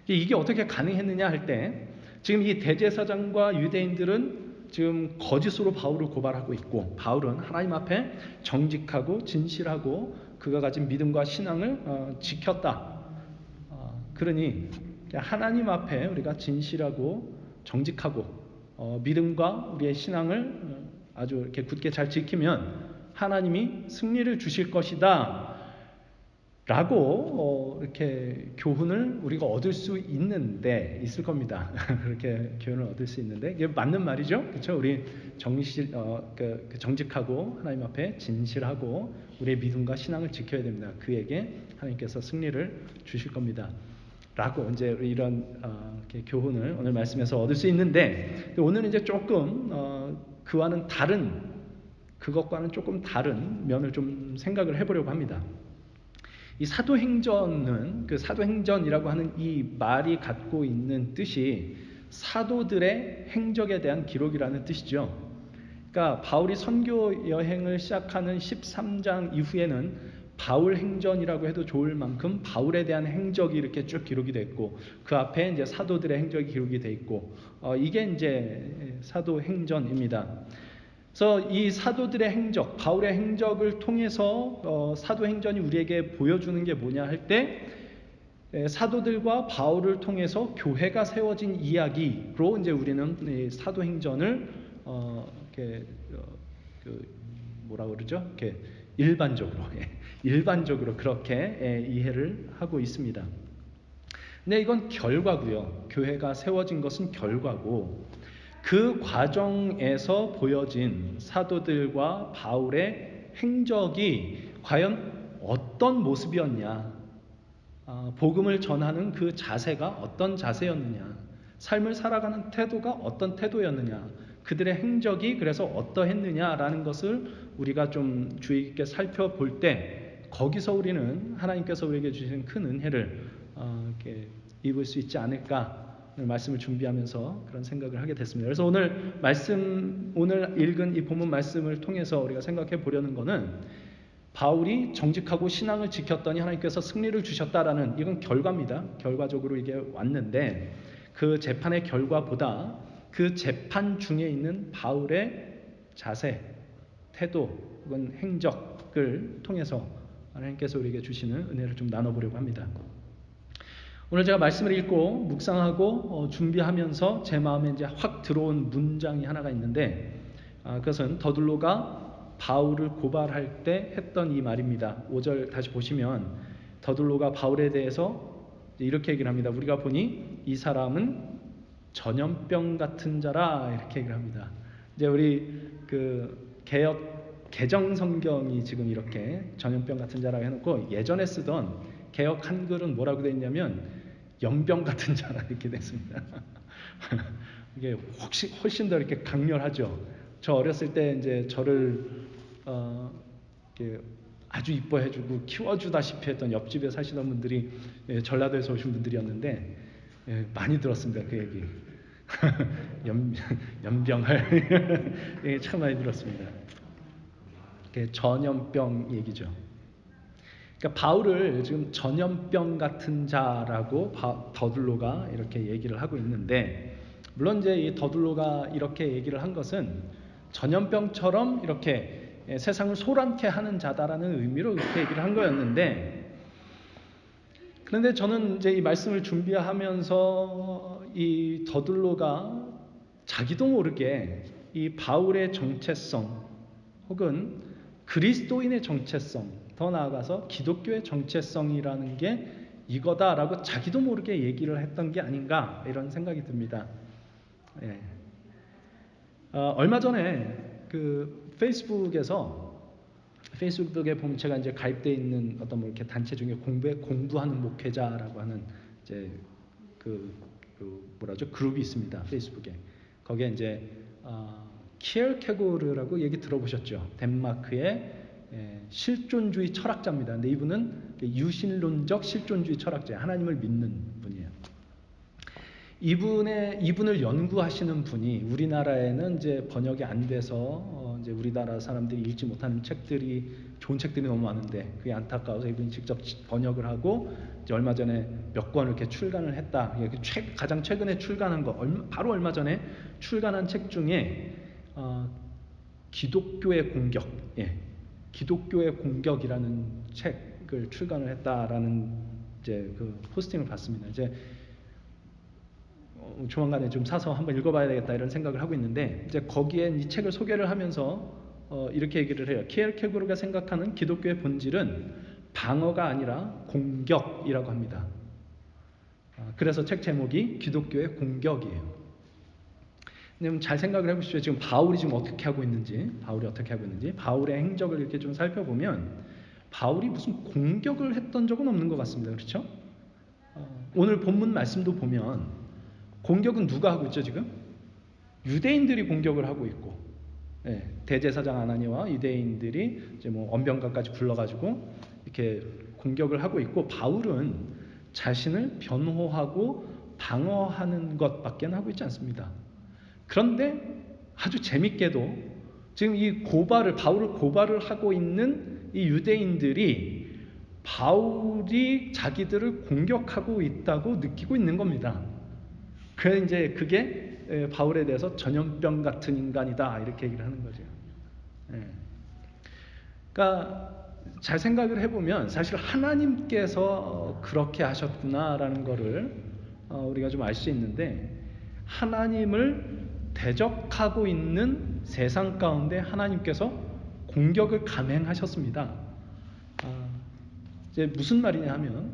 이게 어떻게 가능했느냐 할 때, 지금 이 대제사장과 유대인들은 지금 거짓으로 바울을 고발하고 있고, 바울은 하나님 앞에 정직하고 진실하고 그가 가진 믿음과 신앙을 지켰다. 그러니 하나님 앞에 우리가 진실하고 정직하고 믿음과 우리의 신앙을 아주 이렇게 굳게 잘 지키면 하나님이 승리를 주실 것이다 라고 이렇게 교훈을 우리가 얻을 수 있을 겁니다. 그렇게 교훈을 얻을 수 있는데 이게 맞는 말이죠, 그렇죠? 우리 정직하고 하나님 앞에 진실하고 우리의 믿음과 신앙을 지켜야 됩니다. 그에게 하나님께서 승리를 주실 겁니다. 라고 이제 이런 이렇게 교훈을 오늘 말씀에서 얻을 수 있는데, 오늘은 이제 조금 그것과는 조금 다른 면을 좀 생각을 해보려고 합니다. 이 사도행전은, 그 사도행전이라고 하는 이 말이 갖고 있는 뜻이 사도들의 행적에 대한 기록이라는 뜻이죠. 그러니까 바울이 선교 여행을 시작하는 13장 이후에는 바울 행전이라고 해도 좋을 만큼 바울에 대한 행적이 이렇게 쭉 기록이 됐고, 그 앞에 이제 사도들의 행적이 기록이 돼 있고, 이게 이제 사도행전입니다. 그래서 이 사도들의 행적, 바울의 행적을 통해서 사도행전이 우리에게 보여주는 게 뭐냐 할 때, 사도들과 바울을 통해서 교회가 세워진 이야기로 이제 우리는 이 사도행전을 이렇게 뭐라 그러죠? 이렇게 일반적으로 그렇게 이해를 하고 있습니다. 근데 이건 결과고요. 교회가 세워진 것은 결과고, 그 과정에서 보여진 사도들과 바울의 행적이 과연 어떤 모습이었냐, 복음을 전하는 그 자세가 어떤 자세였느냐, 삶을 살아가는 태도가 어떤 태도였느냐, 그들의 행적이 그래서 어떠했느냐라는 것을 우리가 좀 주의 깊게 살펴볼 때, 거기서 우리는 하나님께서 우리에게 주신 큰 은혜를 이렇게 입을 수 있지 않을까, 오늘 말씀을 준비하면서 그런 생각을 하게 됐습니다. 그래서 오늘 읽은 이 본문 말씀을 통해서 우리가 생각해 보려는 것은 바울이 정직하고 신앙을 지켰더니 하나님께서 승리를 주셨다라는 이건 결과입니다. 결과적으로 이게 왔는데 그 재판의 결과보다 그 재판 중에 있는 바울의 자세, 태도 혹은 행적을 통해서 하나님께서 우리에게 주시는 은혜를 좀 나눠보려고 합니다. 오늘 제가 말씀을 읽고 묵상하고 준비하면서 제 마음에 이제 확 들어온 문장이 하나가 있는데 그것은 더둘로가 바울을 고발할 때 했던 이 말입니다. 5절 다시 보시면 더둘로가 바울에 대해서 이렇게 얘기를 합니다. 우리가 보니 이 사람은 전염병 같은 자라 이렇게 얘기를 합니다. 이제 우리 그 개정 성경이 지금 이렇게 전염병 같은 자라고 해놓고 예전에 쓰던 개역 한글은 뭐라고 되어 있냐면 연병 같은 자라 이렇게 됐습니다. 이게 훨씬 더 이렇게 강렬하죠. 저 어렸을 때 이제 저를 이렇게 아주 이뻐해주고 키워주다시피 했던 옆집에 사시던 분들이 전라도에서 오신 분들이었는데 많이 들었습니다. 그 얘기. 연병을 참 많이 들었습니다. 전염병 얘기죠. 그러니까 바울을 지금 전염병 같은 자라고 더둘로가 이렇게 얘기를 하고 있는데, 물론 이제 이 더둘로가 이렇게 얘기를 한 것은 전염병처럼 이렇게 세상을 소란케 하는 자다라는 의미로 이렇게 얘기를 한 거였는데, 그런데 저는 이제 이 말씀을 준비하면서 이 더둘로가 자기도 모르게 이 바울의 정체성 혹은 그리스도인의 정체성, 더 나아가서 기독교의 정체성이라는 게 이거다라고 자기도 모르게 얘기를 했던 게 아닌가 이런 생각이 듭니다. 얼마 전에 그 페이스북에 보면 제가 이제 가입되어 있는 어떤 뭐 이렇게 단체 중에 공부하는 목회자라고 하는 이제 그룹이 있습니다. 페이스북에. 거기에 이제 키엘케고르라고 얘기 들어보셨죠? 덴마크의 실존주의 철학자입니다. 근데 이분은 유신론적 실존주의 철학자, 하나님을 믿는 분이에요. 이분을 연구하시는 분이 우리나라에는 이제 번역이 안 돼서 이제 우리나라 사람들이 읽지 못하는 좋은 책들이 너무 많은데 그게 안타까워서 이분이 직접 번역을 하고 이제 얼마 전에 몇 권을 이렇게 출간을 했다. 가장 최근에 출간한 거 바로 얼마 전에 출간한 책 중에 기독교의 공격, 기독교의 공격이라는 책을 출간을 했다라는 이제 그 포스팅을 봤습니다. 이제 조만간에 좀 사서 한번 읽어봐야 되겠다 이런 생각을 하고 있는데, 이제 거기에 이 책을 소개를 하면서 이렇게 얘기를 해요. 키엘케고르가 생각하는 기독교의 본질은 방어가 아니라 공격이라고 합니다. 그래서 책 제목이 기독교의 공격이에요. 근데 잘 생각을 해보시죠. 지금 바울이 지금 어떻게 하고 있는지, 바울의 행적을 이렇게 좀 살펴보면 바울이 무슨 공격을 했던 적은 없는 것 같습니다. 그렇죠? 오늘 본문 말씀도 보면 공격은 누가 하고 있죠 지금? 유대인들이 공격을 하고 있고, 대제사장 아나니와 유대인들이 이제 뭐 언변가까지 불러가지고 이렇게 공격을 하고 있고, 바울은 자신을 변호하고 방어하는 것밖에 하고 있지 않습니다. 그런데 아주 재밌게도 지금 바울을 고발을 하고 있는 이 유대인들이 바울이 자기들을 공격하고 있다고 느끼고 있는 겁니다. 그래서 이제 그게 바울에 대해서 전염병 같은 인간이다 이렇게 얘기를 하는 거죠. 그러니까 잘 생각을 해보면 사실 하나님께서 그렇게 하셨구나라는 거를 우리가 좀 알 수 있는데, 하나님을 대적하고 있는 세상 가운데 하나님께서 공격을 감행하셨습니다. 이제 무슨 말이냐 하면,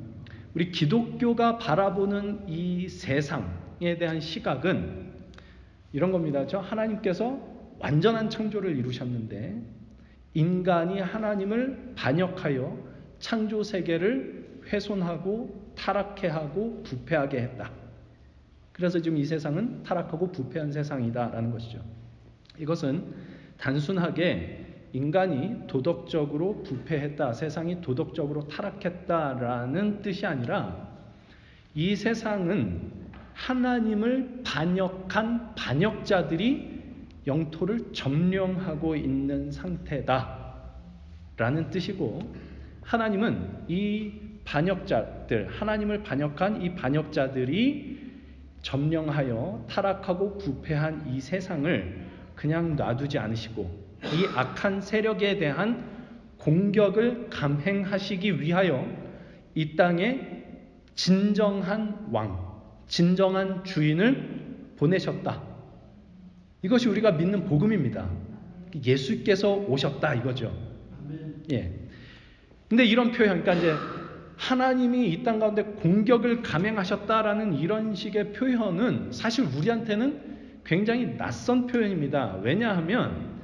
우리 기독교가 바라보는 이 세상에 대한 시각은 이런 겁니다. 하나님께서 완전한 창조를 이루셨는데 인간이 하나님을 반역하여 창조 세계를 훼손하고 타락해 하고 부패하게 했다. 그래서 지금 이 세상은 타락하고 부패한 세상이다라는 것이죠. 이것은 단순하게 인간이 도덕적으로 부패했다, 세상이 도덕적으로 타락했다라는 뜻이 아니라, 이 세상은 하나님을 반역한 반역자들이 영토를 점령하고 있는 상태다. 라는 뜻이고, 하나님은 이 반역자들, 하나님을 반역한 이 반역자들이 점령하여 타락하고 부패한 이 세상을 그냥 놔두지 않으시고 이 악한 세력에 대한 공격을 감행하시기 위하여 이 땅에 진정한 왕, 진정한 주인을 보내셨다. 이것이 우리가 믿는 복음입니다. 예수께서 오셨다 이거죠. 예. 근데 이런 표현, 그러니까 이제 하나님이 이 땅 가운데 공격을 감행하셨다라는 이런 식의 표현은 사실 우리한테는 굉장히 낯선 표현입니다. 왜냐하면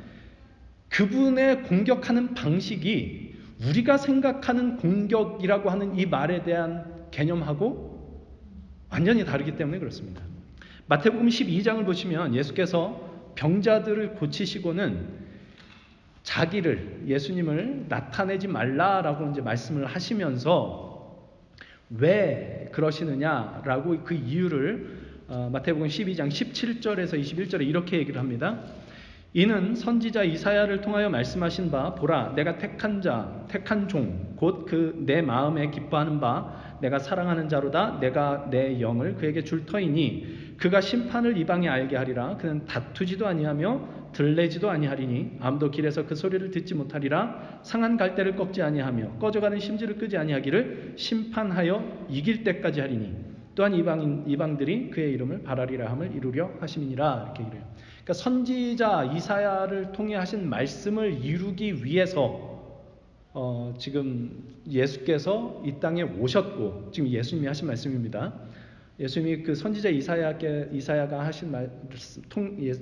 그분의 공격하는 방식이 우리가 생각하는 공격이라고 하는 이 말에 대한 개념하고 완전히 다르기 때문에 그렇습니다. 마태복음 12장을 보시면 예수께서 병자들을 고치시고는 자기를, 예수님을 나타내지 말라라고 이제 말씀을 하시면서 왜 그러시느냐라고 그 이유를 마태복음 12장 17절에서 21절에 이렇게 얘기를 합니다. 이는 선지자 이사야를 통하여 말씀하신 바, 보라 내가 택한 자, 택한 종, 곧 그 내 마음에 기뻐하는 바 내가 사랑하는 자로다. 내가 내 영을 그에게 줄 터이니 그가 심판을 이방에 알게 하리라. 그는 다투지도 아니하며 들레지도 아니하리니 아무도 길에서 그 소리를 듣지 못하리라. 상한 갈대를 꺾지 아니하며 꺼져가는 심지를 끄지 아니하기를 심판하여 이길 때까지 하리니 또한 이방들이 그의 이름을 바라리라 함을 이루려 하심이니라. 이렇게 얘기해요. 그러니까 선지자 이사야를 통해 하신 말씀을 이루기 위해서 지금 예수께서 이 땅에 오셨고, 지금 예수님이 하신 말씀입니다. 예수님이 그 선지자 이사야가 하신 이렇게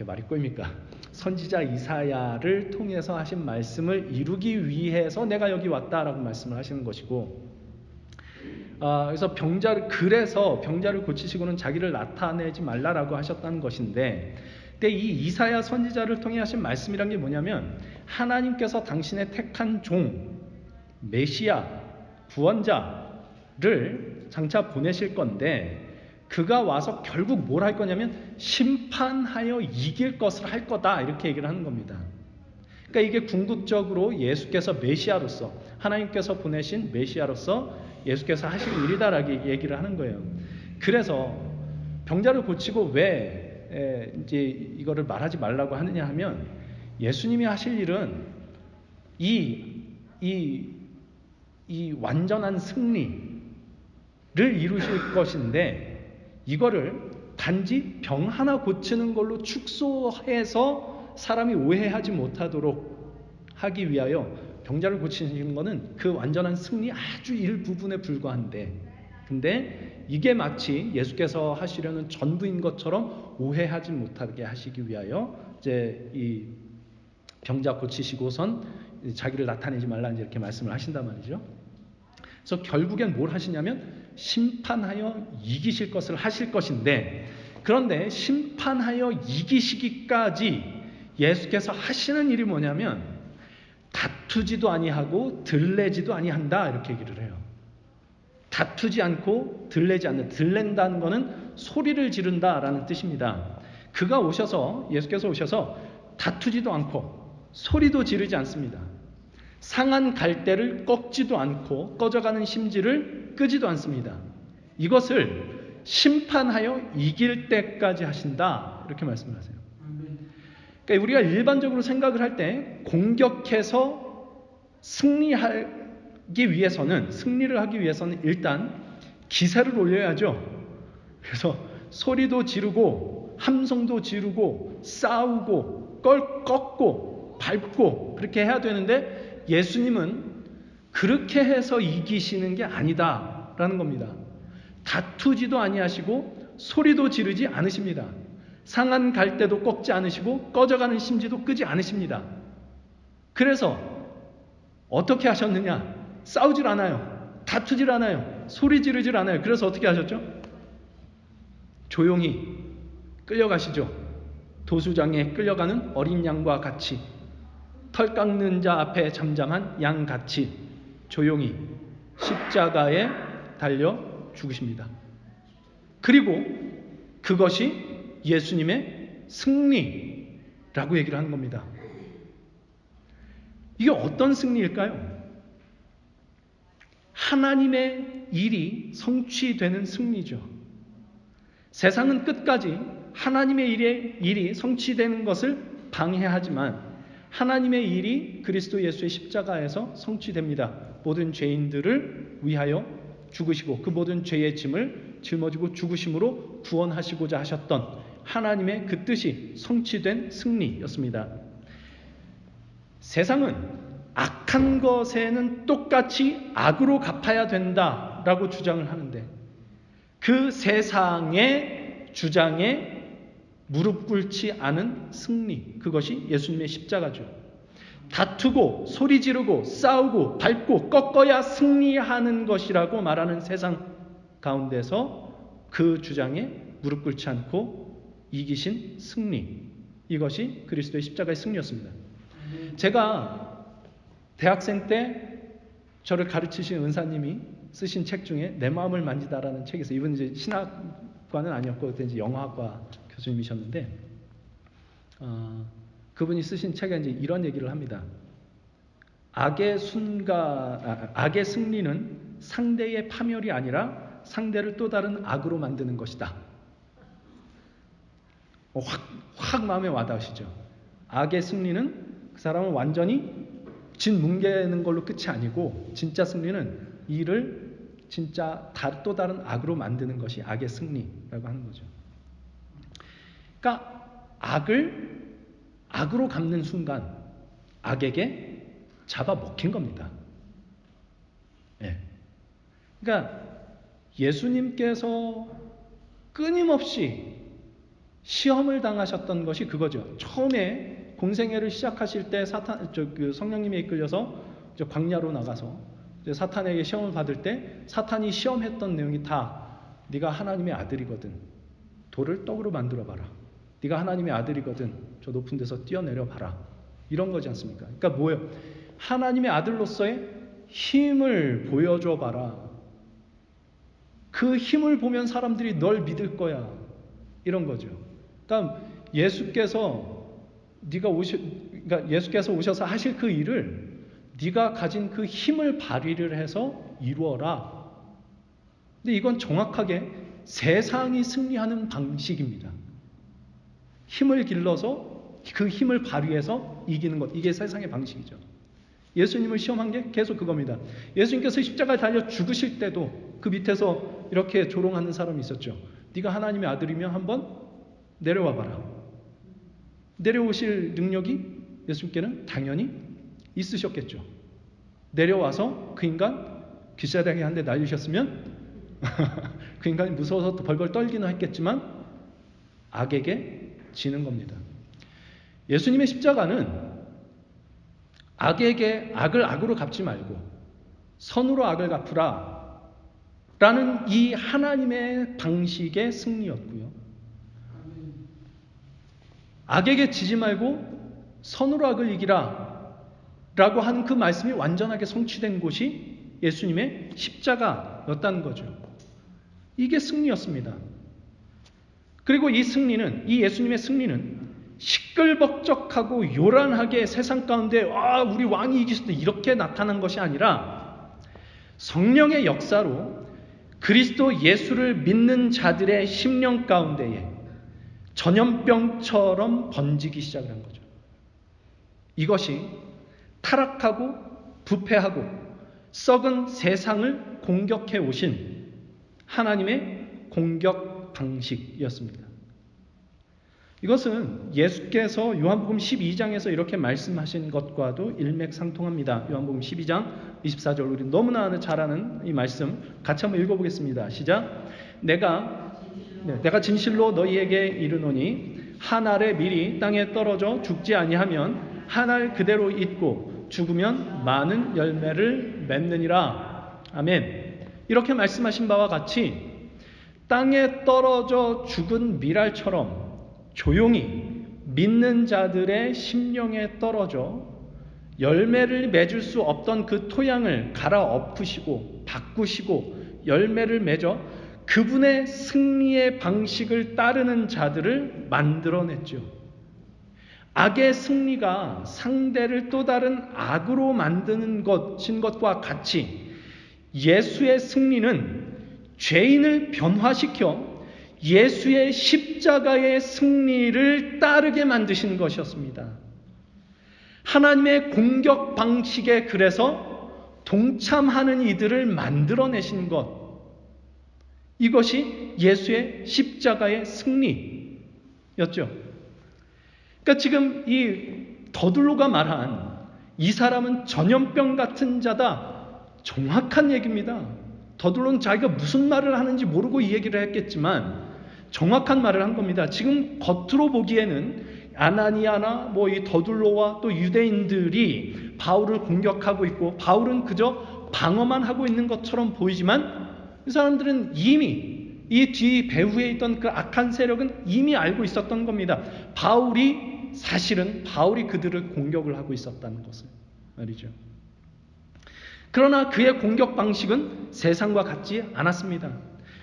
말이 꼬입니까? 선지자 이사야를 통해서 하신 말씀을 이루기 위해서 내가 여기 왔다라고 말씀을 하시는 것이고, 그래서 병자를 고치시고는 자기를 나타내지 말라라고 하셨다는 것인데, 근데 이 이사야 선지자를 통해 하신 말씀이란 게 뭐냐면 하나님께서 당신의 택한 종, 메시아, 구원자를 장차 보내실 건데 그가 와서 결국 뭘 할 거냐면 심판하여 이길 것을 할 거다, 이렇게 얘기를 하는 겁니다. 그러니까 이게 궁극적으로 예수께서 메시아로서, 하나님께서 보내신 메시아로서 예수께서 하실 일이다라고 얘기를 하는 거예요. 그래서 병자를 고치고 왜 이제 이거를 말하지 말라고 하느냐 하면, 예수님이 하실 일은 이 완전한 승리를 이루실 것인데, 이거를 단지 병 하나 고치는 걸로 축소해서 사람이 오해하지 못하도록 하기 위하여 병자를 고치시는 것은 그 완전한 승리 아주 일부분에 불과한데, 근데 이게 마치 예수께서 하시려는 전부인 것처럼 오해하지 못하게 하시기 위하여 이제 이 병자 고치시고선 자기를 나타내지 말라 이렇게 말씀을 하신단 말이죠. 그래서 결국엔 뭘 하시냐면 심판하여 이기실 것을 하실 것인데, 그런데 심판하여 이기시기까지 예수께서 하시는 일이 뭐냐면 다투지도 아니하고 들레지도 아니한다, 이렇게 얘기를 해요. 다투지 않고 들레지 않는, 들랜다는 것은 소리를 지른다라는 뜻입니다. 그가 오셔서, 예수께서 오셔서 다투지도 않고 소리도 지르지 않습니다. 상한 갈대를 꺾지도 않고 꺼져가는 심지를 끄지도 않습니다. 이것을 심판하여 이길 때까지 하신다, 이렇게 말씀을 하세요. 그러니까 우리가 일반적으로 생각을 할 때 공격해서 승리를 하기 위해서는 일단 기세를 올려야죠. 그래서 소리도 지르고 함성도 지르고 싸우고 꺾고 밟고 그렇게 해야 되는데, 예수님은 그렇게 해서 이기시는 게 아니다라는 겁니다. 다투지도 아니하시고 소리도 지르지 않으십니다. 상한 갈대도 꺾지 않으시고 꺼져가는 심지도 끄지 않으십니다. 그래서 어떻게 하셨느냐? 싸우질 않아요. 다투질 않아요. 소리 지르질 않아요. 그래서 어떻게 하셨죠? 조용히 끌려가시죠. 도수장에 끌려가는 어린 양과 같이, 털 깎는 자 앞에 잠잠한 양같이 조용히 십자가에 달려 죽으십니다. 그리고 그것이 예수님의 승리라고 얘기를 하는 겁니다. 이게 어떤 승리일까요? 하나님의 일이 성취되는 승리죠. 세상은 끝까지 하나님의 일이 성취되는 것을 방해하지만 하나님의 일이 그리스도 예수의 십자가에서 성취됩니다. 모든 죄인들을 위하여 죽으시고 그 모든 죄의 짐을 짊어지고 죽으심으로 구원하시고자 하셨던 하나님의 그 뜻이 성취된 승리였습니다. 세상은 악한 것에는 똑같이 악으로 갚아야 된다라고 주장을 하는데 그 세상의 주장에 무릎 꿇지 않은 승리, 그것이 예수님의 십자가죠. 다투고 소리 지르고 싸우고 밟고 꺾어야 승리하는 것이라고 말하는 세상 가운데서 그 주장에 무릎 꿇지 않고 이기신 승리, 이것이 그리스도의 십자가의 승리였습니다. 제가 대학생 때 저를 가르치신 은사님이 쓰신 책 중에 내 마음을 만지다라는 책이 있어요. 이분 이제 신학과는 아니었고 그때 이제 영어학과 교수님이셨는데 그분이 쓰신 책에 이제 이런 얘기를 합니다. 악의 승리는 상대의 파멸이 아니라 상대를 또 다른 악으로 만드는 것이다. 확 마음에 와닿으시죠? 악의 승리는 그 사람을 완전히 짓뭉개는 걸로 끝이 아니고 진짜 승리는 이를 진짜 또 다른 악으로 만드는 것이 악의 승리라고 하는 거죠. 그러니까 악을 악으로 갚는 순간 악에게 잡아먹힌 겁니다. 예. 그러니까 예수님께서 끊임없이 시험을 당하셨던 것이 그거죠. 처음에 공생애를 시작하실 때 성령님에 이끌려서 광야로 나가서 사탄에게 시험을 받을 때 사탄이 시험했던 내용이 다 네가 하나님의 아들이거든 돌을 떡으로 만들어 봐라. 네가 하나님의 아들이거든 저 높은 데서 뛰어내려 봐라. 이런 거지 않습니까? 그러니까 뭐예요? 하나님의 아들로서의 힘을 보여줘 봐라. 그 힘을 보면 사람들이 널 믿을 거야. 이런 거죠. 그러니까 예수께서 오셔서 하실 그 일을 네가 가진 그 힘을 발휘를 해서 이루어라. 근데 이건 정확하게 세상이 승리하는 방식입니다. 힘을 길러서 그 힘을 발휘해서 이기는 것. 이게 세상의 방식이죠. 예수님을 시험한 게 계속 그겁니다. 예수님께서 십자가에 달려 죽으실 때도 그 밑에서 이렇게 조롱하는 사람이 있었죠. 네가 하나님의 아들이면 한번 내려와 봐라. 내려오실 능력이 예수님께는 당연히 있으셨겠죠. 내려와서 그 인간 귀싸대기 한 대 날리셨으면 그 인간이 무서워서 또 벌벌 떨기는 했겠지만 악에게 지는 겁니다. 예수님의 십자가는 악에게 악을 악으로 갚지 말고 선으로 악을 갚으라 라는 이 하나님의 방식의 승리였고요. 악에게 지지 말고 선으로 악을 이기라 라고 하는 그 말씀이 완전하게 성취된 곳이 예수님의 십자가였다는 거죠. 이게 승리였습니다. 그리고 이 예수님의 승리는 시끌벅적하고 요란하게 세상 가운데 우리 왕이 이기셨다 이렇게 나타난 것이 아니라 성령의 역사로 그리스도 예수를 믿는 자들의 심령 가운데에 전염병처럼 번지기 시작을 한 거죠. 이것이 타락하고 부패하고 썩은 세상을 공격해 오신 하나님의 공격 방식이었습니다. 이것은 예수께서 요한복음 12장에서 이렇게 말씀하신 것과도 일맥상통합니다. 요한복음 12장 24절 우리 너무나 잘 아는 이 말씀 같이 한번 읽어보겠습니다. 시작. 내가 진실로 너희에게 이르노니 한 알의 밀이 땅에 떨어져 죽지 아니하면 한 알 그대로 있고 죽으면 많은 열매를 맺느니라. 아멘. 이렇게 말씀하신 바와 같이 땅에 떨어져 죽은 밀알처럼 조용히 믿는 자들의 심령에 떨어져 열매를 맺을 수 없던 그 토양을 갈아엎으시고 바꾸시고 열매를 맺어 그분의 승리의 방식을 따르는 자들을 만들어냈죠. 악의 승리가 상대를 또 다른 악으로 만드는 것과 같이 예수의 승리는 죄인을 변화시켜 예수의 십자가의 승리를 따르게 만드신 것이었습니다. 하나님의 공격 방식에 그래서 동참하는 이들을 만들어내신 것, 이것이 예수의 십자가의 승리였죠. 그러니까 지금 이 더둘로가 말한 이 사람은 전염병 같은 자다, 정확한 얘기입니다. 더둘로는 자기가 무슨 말을 하는지 모르고 이 얘기를 했겠지만 정확한 말을 한 겁니다. 지금 겉으로 보기에는 아나니아나 이 더둘로와 또 유대인들이 바울을 공격하고 있고 바울은 그저 방어만 하고 있는 것처럼 보이지만 이 사람들은 이미 이 뒤 배후에 있던 그 악한 세력은 이미 알고 있었던 겁니다. 사실은 바울이 그들을 공격을 하고 있었다는 것을 말이죠. 그러나 그의 공격 방식은 세상과 같지 않았습니다.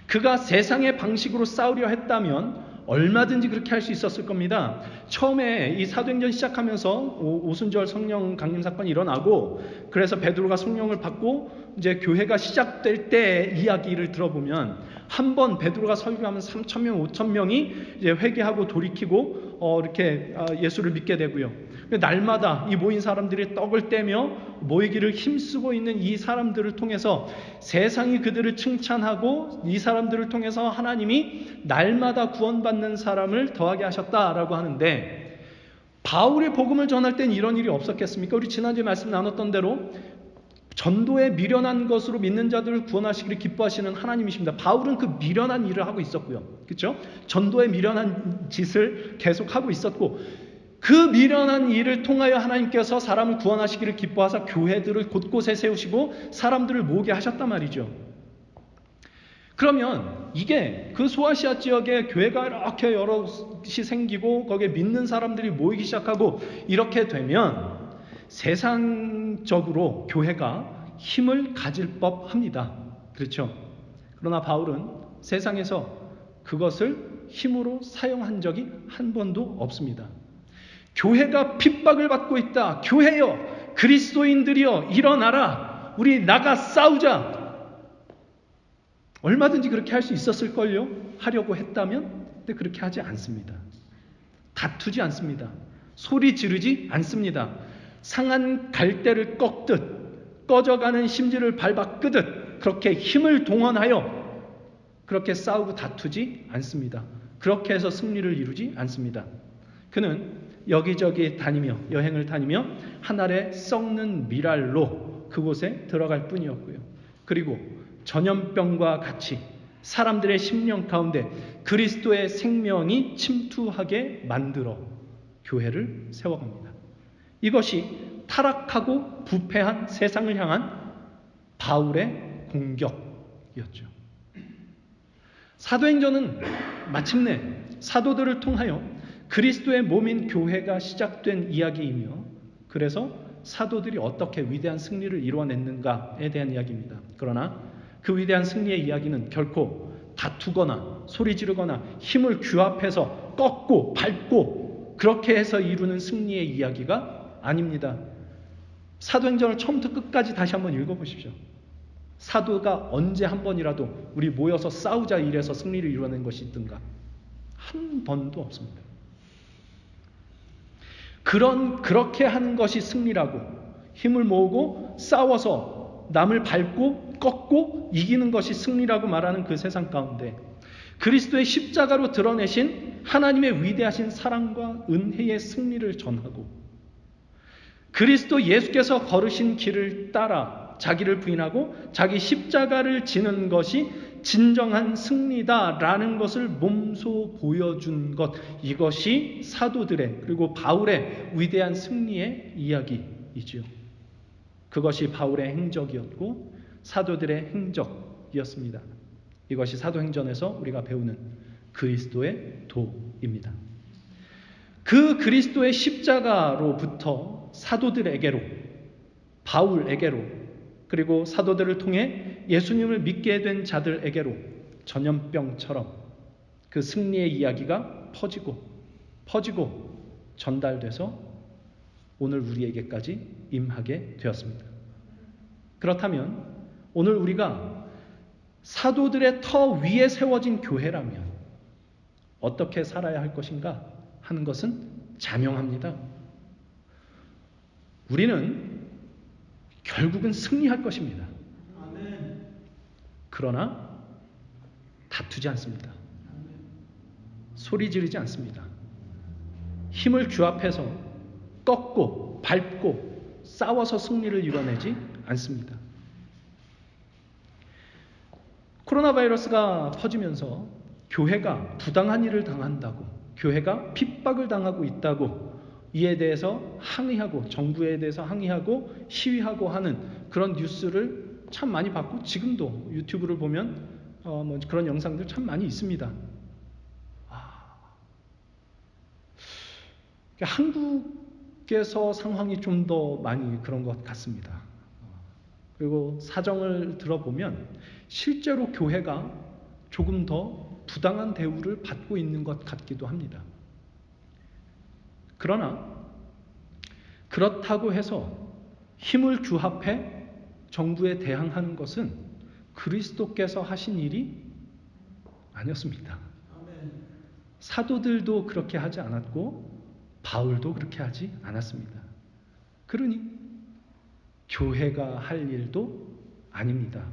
그가 세상의 방식으로 싸우려 했다면 얼마든지 그렇게 할 수 있었을 겁니다. 처음에 이 사도행전 시작하면서 오순절 성령 강림 사건이 일어나고 그래서 베드로가 성령을 받고 이제 교회가 시작될 때 이야기를 들어보면 한 번 베드로가 설교하면 3,000명, 5,000명이 이제 회개하고 돌이키고 이렇게 예수를 믿게 되고요. 날마다 이 모인 사람들이 떡을 떼며 모이기를 힘쓰고 있는 이 사람들을 통해서 세상이 그들을 칭찬하고 이 사람들을 통해서 하나님이 날마다 구원받는 사람을 더하게 하셨다라고 하는데, 바울이 복음을 전할 땐 이런 일이 없었겠습니까? 우리 지난주에 말씀 나눴던 대로 전도에 미련한 것으로 믿는 자들을 구원하시기를 기뻐하시는 하나님이십니다. 바울은 그 미련한 일을 하고 있었고요. 그렇죠? 전도에 미련한 짓을 계속하고 있었고, 그 미련한 일을 통하여 하나님께서 사람을 구원하시기를 기뻐하사 교회들을 곳곳에 세우시고 사람들을 모으게 하셨단 말이죠. 그러면 이게 그 소아시아 지역에 교회가 이렇게 여럿이 생기고 거기에 믿는 사람들이 모이기 시작하고 이렇게 되면 세상적으로 교회가 힘을 가질 법합니다. 그렇죠? 그러나 바울은 세상에서 그것을 힘으로 사용한 적이 한 번도 없습니다. 교회가 핍박을 받고 있다. 교회여, 그리스도인들이여, 일어나라. 우리 나가 싸우자. 얼마든지 그렇게 할 수 있었을걸요? 하려고 했다면? 근데 그렇게 하지 않습니다. 다투지 않습니다. 소리 지르지 않습니다. 상한 갈대를 꺾듯 꺼져가는 심지를 밟아 끄듯 그렇게 힘을 동원하여 그렇게 싸우고 다투지 않습니다. 그렇게 해서 승리를 이루지 않습니다. 그는 여기저기 다니며 여행을 다니며 한 알에 썩는 미랄로 그곳에 들어갈 뿐이었고요. 그리고 전염병과 같이 사람들의 심령 가운데 그리스도의 생명이 침투하게 만들어 교회를 세워갑니다. 이것이 타락하고 부패한 세상을 향한 바울의 공격이었죠. 사도행전은 마침내 사도들을 통하여 그리스도의 몸인 교회가 시작된 이야기이며, 그래서 사도들이 어떻게 위대한 승리를 이루어냈는가에 대한 이야기입니다. 그러나 그 위대한 승리의 이야기는 결코 다투거나 소리 지르거나 힘을 규합해서 꺾고 밟고 그렇게 해서 이루는 승리의 이야기가 아닙니다. 사도행전을 처음부터 끝까지 다시 한번 읽어보십시오. 사도가 언제 한 번이라도 우리 모여서 싸우자 이래서 승리를 이루어낸 것이 있든가? 한 번도 없습니다. 그렇게 하는 것이 승리라고, 힘을 모으고 싸워서 남을 밟고 꺾고 이기는 것이 승리라고 말하는 그 세상 가운데 그리스도의 십자가로 드러내신 하나님의 위대하신 사랑과 은혜의 승리를 전하고 그리스도 예수께서 걸으신 길을 따라 자기를 부인하고 자기 십자가를 지는 것이 진정한 승리다라는 것을 몸소 보여준 것, 이것이 사도들의 그리고 바울의 위대한 승리의 이야기이지요. 그것이 바울의 행적이었고 사도들의 행적이었습니다. 이것이 사도행전에서 우리가 배우는 그리스도의 도입니다. 그 그리스도의 십자가로부터 사도들에게로, 바울에게로, 그리고 사도들을 통해 예수님을 믿게 된 자들에게로 전염병처럼 그 승리의 이야기가 퍼지고 전달돼서 오늘 우리에게까지 임하게 되었습니다. 그렇다면 오늘 우리가 사도들의 터 위에 세워진 교회라면 어떻게 살아야 할 것인가 하는 것은 자명합니다. 우리는 결국은 승리할 것입니다. 그러나 다투지 않습니다. 소리 지르지 않습니다. 힘을 규합해서 꺾고 밟고 싸워서 승리를 이뤄내지 않습니다. 코로나 바이러스가 퍼지면서 교회가 부당한 일을 당한다고, 교회가 핍박을 당하고 있다고 이에 대해서 항의하고 정부에 대해서 항의하고 시위하고 하는 그런 뉴스를 참 많이 봤고 지금도 유튜브를 보면 그런 영상들 참 많이 있습니다. 한국에서 상황이 좀 더 많이 그런 것 같습니다. 그리고 사정을 들어보면 실제로 교회가 조금 더 부당한 대우를 받고 있는 것 같기도 합니다. 그러나 그렇다고 해서 힘을 규합해 정부에 대항하는 것은 그리스도께서 하신 일이 아니었습니다. 사도들도 그렇게 하지 않았고 바울도 그렇게 하지 않았습니다. 그러니 교회가 할 일도 아닙니다.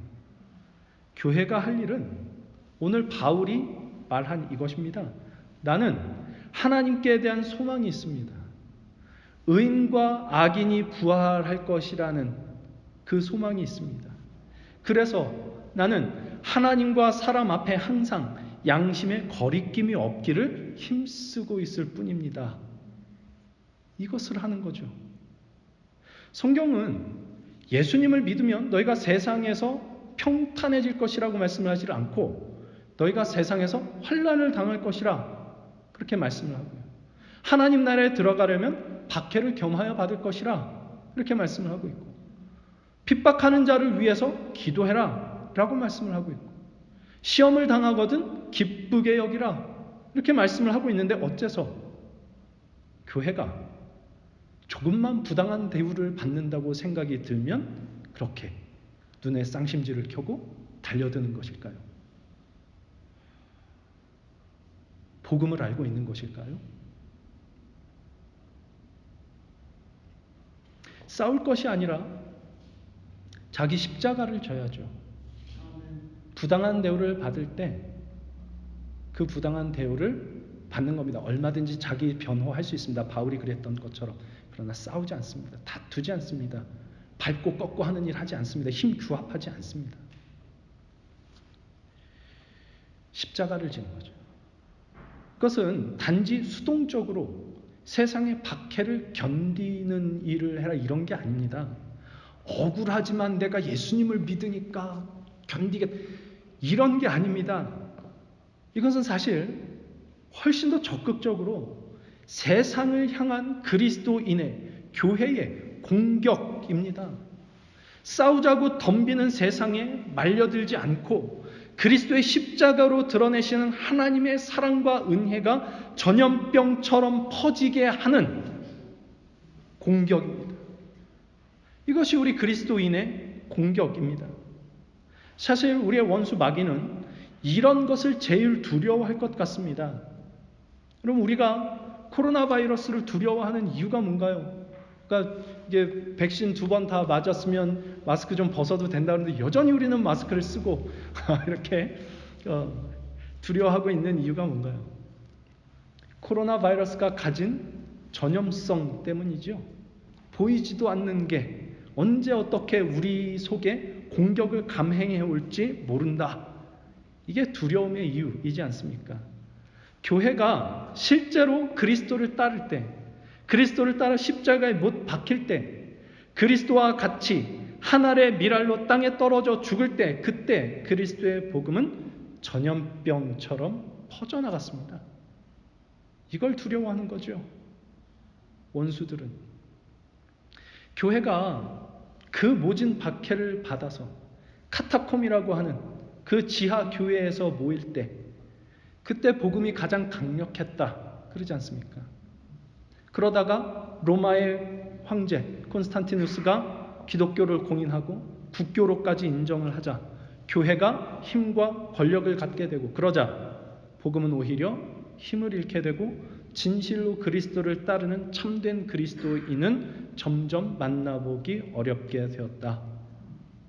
교회가 할 일은 오늘 바울이 말한 이것입니다. 나는 하나님께 대한 소망이 있습니다. 의인과 악인이 부활할 것이라는 그 소망이 있습니다. 그래서 나는 하나님과 사람 앞에 항상 양심의 거리낌이 없기를 힘쓰고 있을 뿐입니다. 이것을 하는 거죠. 성경은 예수님을 믿으면 너희가 세상에서 평탄해질 것이라고 말씀을 하지 않고 너희가 세상에서 환난을 당할 것이라 그렇게 말씀을 하고요. 하나님 나라에 들어가려면 박해를 겸하여 받을 것이라 이렇게 말씀을 하고 있고 핍박하는 자를 위해서 기도해라 라고 말씀을 하고 있고 시험을 당하거든 기쁘게 여기라 이렇게 말씀을 하고 있는데 어째서 교회가 조금만 부당한 대우를 받는다고 생각이 들면 그렇게 눈에 쌍심지를 켜고 달려드는 것일까요? 복음을 알고 있는 것일까요? 싸울 것이 아니라 자기 십자가를 져야죠. 부당한 대우를 받을 때 그 부당한 대우를 받는 겁니다. 얼마든지 자기 변호할 수 있습니다. 바울이 그랬던 것처럼. 그러나 싸우지 않습니다. 다투지 않습니다. 밟고 꺾고 하는 일 하지 않습니다. 힘 규합하지 않습니다. 십자가를 지는 거죠. 그것은 단지 수동적으로 세상의 박해를 견디는 일을 해라 이런 게 아닙니다. 억울하지만 내가 예수님을 믿으니까 견디겠다 이런 게 아닙니다. 이것은 사실 훨씬 더 적극적으로 세상을 향한 그리스도인의 교회의 공격입니다. 싸우자고 덤비는 세상에 말려들지 않고 그리스도의 십자가로 드러내시는 하나님의 사랑과 은혜가 전염병처럼 퍼지게 하는 공격입니다. 이것이 우리 그리스도인의 공격입니다. 사실 우리의 원수 마귀는 이런 것을 제일 두려워할 것 같습니다. 그럼 우리가 코로나 바이러스를 두려워하는 이유가 뭔가요? 그러니까 이게 백신 2번 다 맞았으면 마스크 좀 벗어도 된다는데 여전히 우리는 마스크를 쓰고 이렇게 두려워하고 있는 이유가 뭔가요? 코로나 바이러스가 가진 전염성 때문이죠. 보이지도 않는 게 언제 어떻게 우리 속에 공격을 감행해 올지 모른다. 이게 두려움의 이유이지 않습니까? 교회가 실제로 그리스도를 따를 때, 그리스도를 따라 십자가에 못 박힐 때, 그리스도와 같이 한 알의 밀알로 땅에 떨어져 죽을 때, 그때 그리스도의 복음은 전염병처럼 퍼져나갔습니다. 이걸 두려워하는 거죠. 원수들은. 교회가 그 모진 박해를 받아서 카타콤이라고 하는 그 지하 교회에서 모일 때 그때 복음이 가장 강력했다. 그러지 않습니까? 그러다가 로마의 황제 콘스탄티누스가 기독교를 공인하고 국교로까지 인정을 하자 교회가 힘과 권력을 갖게 되고, 그러자 복음은 오히려 힘을 잃게 되고 진실로 그리스도를 따르는 참된 그리스도인은 점점 만나보기 어렵게 되었다.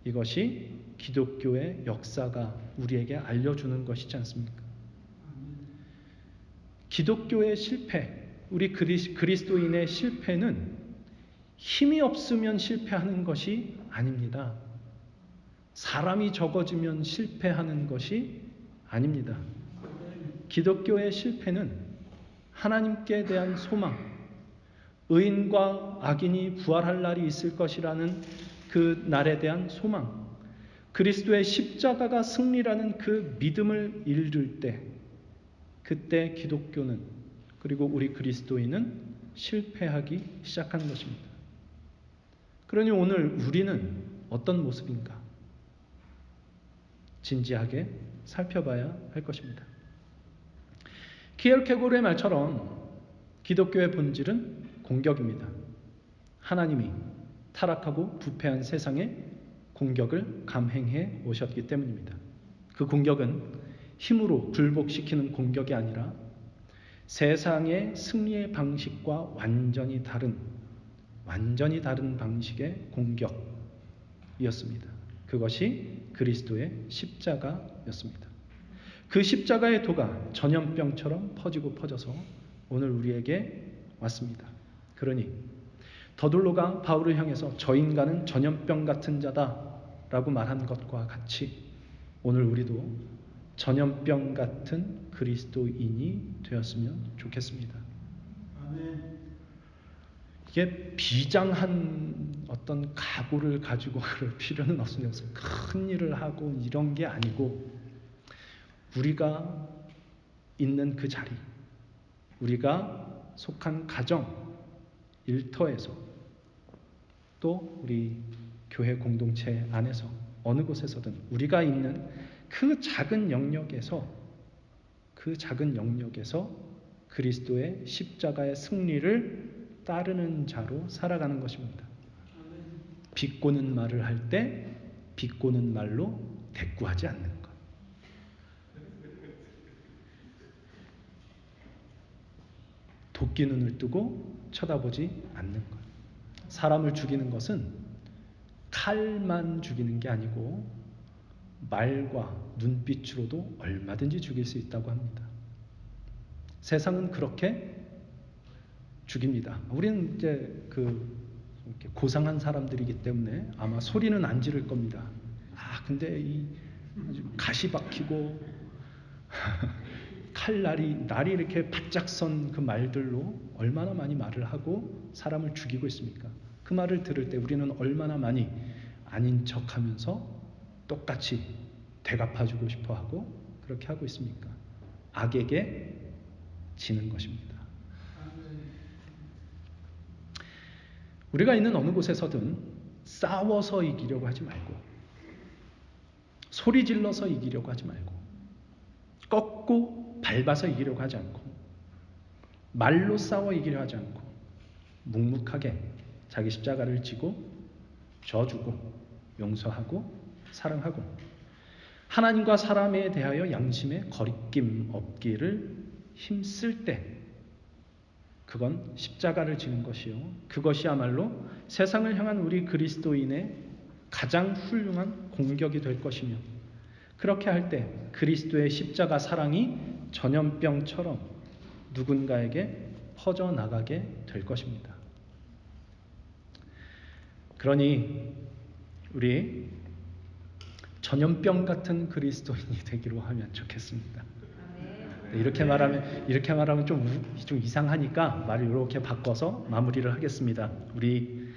이것이 기독교의 역사가 우리에게 알려주는 것이지 않습니까? 기독교의 실패, 우리 그리스도인의 실패는 힘이 없으면 실패하는 것이 아닙니다. 사람이 적어지면 실패하는 것이 아닙니다. 기독교의 실패는 하나님께 대한 소망, 의인과 악인이 부활할 날이 있을 것이라는 그 날에 대한 소망, 그리스도의 십자가가 승리라는 그 믿음을 잃을 때, 그때 기독교는, 그리고 우리 그리스도인은 실패하기 시작하는 것입니다. 그러니 오늘 우리는 어떤 모습인가? 진지하게 살펴봐야 할 것입니다. 키에르케고르의 말처럼 기독교의 본질은 공격입니다. 하나님이 타락하고 부패한 세상에 공격을 감행해 오셨기 때문입니다. 그 공격은 힘으로 굴복시키는 공격이 아니라 세상의 승리의 방식과 완전히 다른 방식의 공격이었습니다. 그것이 그리스도의 십자가였습니다. 그 십자가의 도가 전염병처럼 퍼져서 오늘 우리에게 왔습니다. 그러니 더둘로가 바울을 향해서 저 인간은 전염병 같은 자다라고 말한 것과 같이 오늘 우리도 전염병 같은 그리스도인이 되었으면 좋겠습니다. 이게 비장한 어떤 각오를 가지고 그럴 필요는 없습니다. 큰 일을 하고 이런 게 아니고, 우리가 있는 그 자리, 우리가 속한 가정, 일터에서, 또 우리 교회 공동체 안에서 어느 곳에서든 우리가 있는 그 작은 영역에서 그리스도의 십자가의 승리를 따르는 자로 살아가는 것입니다. 비꼬는 말을 할 때 비꼬는 말로 대꾸하지 않는 것. 도끼 눈을 뜨고 쳐다보지 않는 것. 사람을 죽이는 것은 칼만 죽이는 게 아니고 말과 눈빛으로도 얼마든지 죽일 수 있다고 합니다. 세상은 그렇게 죽입니다. 우리는 이제 이렇게 고상한 사람들이기 때문에 아마 소리는 안 지를 겁니다. 근데 이 아주 가시 박히고 날이 이렇게 바짝 선 그 말들로 얼마나 많이 말을 하고 사람을 죽이고 있습니까? 그 말을 들을 때 우리는 얼마나 많이 아닌 척하면서 똑같이 대갚아주고 싶어하고 그렇게 하고 있습니까? 악에게 지는 것입니다. 우리가 있는 어느 곳에서든 싸워서 이기려고 하지 말고, 소리 질러서 이기려고 하지 말고, 꺾고 밟아서 이기려고 하지 않고, 말로 싸워 이기려 하지 않고, 묵묵하게 자기 십자가를 지고 져주고 용서하고 사랑하고, 하나님과 사람에 대하여 양심에 거리낌 없기를 힘쓸 때, 그건 십자가를 지는 것이요, 그것이야말로 세상을 향한 우리 그리스도인의 가장 훌륭한 공격이 될 것이며, 그렇게 할 때 그리스도의 십자가 사랑이 전염병처럼 누군가에게 퍼져나가게 될 것입니다. 그러니 우리 전염병 같은 그리스도인이 되기로 하면 좋겠습니다. 이렇게 말하면 좀 이상하니까 말을 이렇게 바꿔서 마무리를 하겠습니다. 우리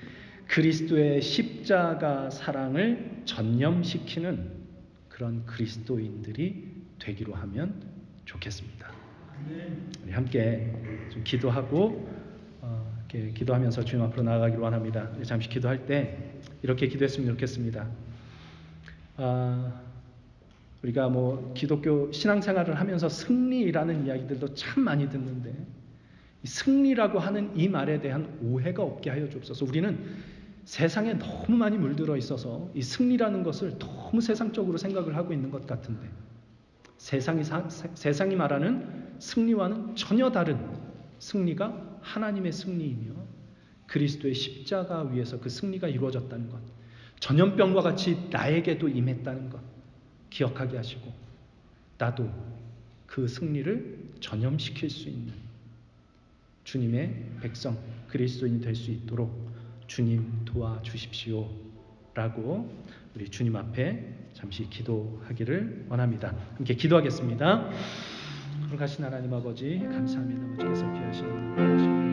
그리스도의 십자가 사랑을 전염시키는 그런 그리스도인들이 되기로 하면 좋겠습니다. 우리 함께 좀 기도하고 이렇게 기도하면서 주님 앞으로 나아가기로 원합니다. 잠시 기도할 때 이렇게 기도했으면 좋겠습니다. 우리가 기독교 신앙생활을 하면서 승리라는 이야기들도 참 많이 듣는데, 승리라고 하는 이 말에 대한 오해가 없게 하여 주옵소서. 우리는 세상에 너무 많이 물들어 있어서 이 승리라는 것을 너무 세상적으로 생각을 하고 있는 것 같은데, 세상이 말하는 승리와는 전혀 다른 승리가 하나님의 승리이며 그리스도의 십자가 위에서 그 승리가 이루어졌다는 것, 전염병과 같이 나에게도 임했다는 것 기억하게 하시고, 나도 그 승리를 전염시킬 수 있는 주님의 백성, 그리스도인이 될 수 있도록 주님 도와주십시오 라고 우리 주님 앞에 잠시 기도하기를 원합니다. 함께 기도하겠습니다. 거룩하신 하나님 아버지, 감사합니다. 아버지께서 귀하신 주님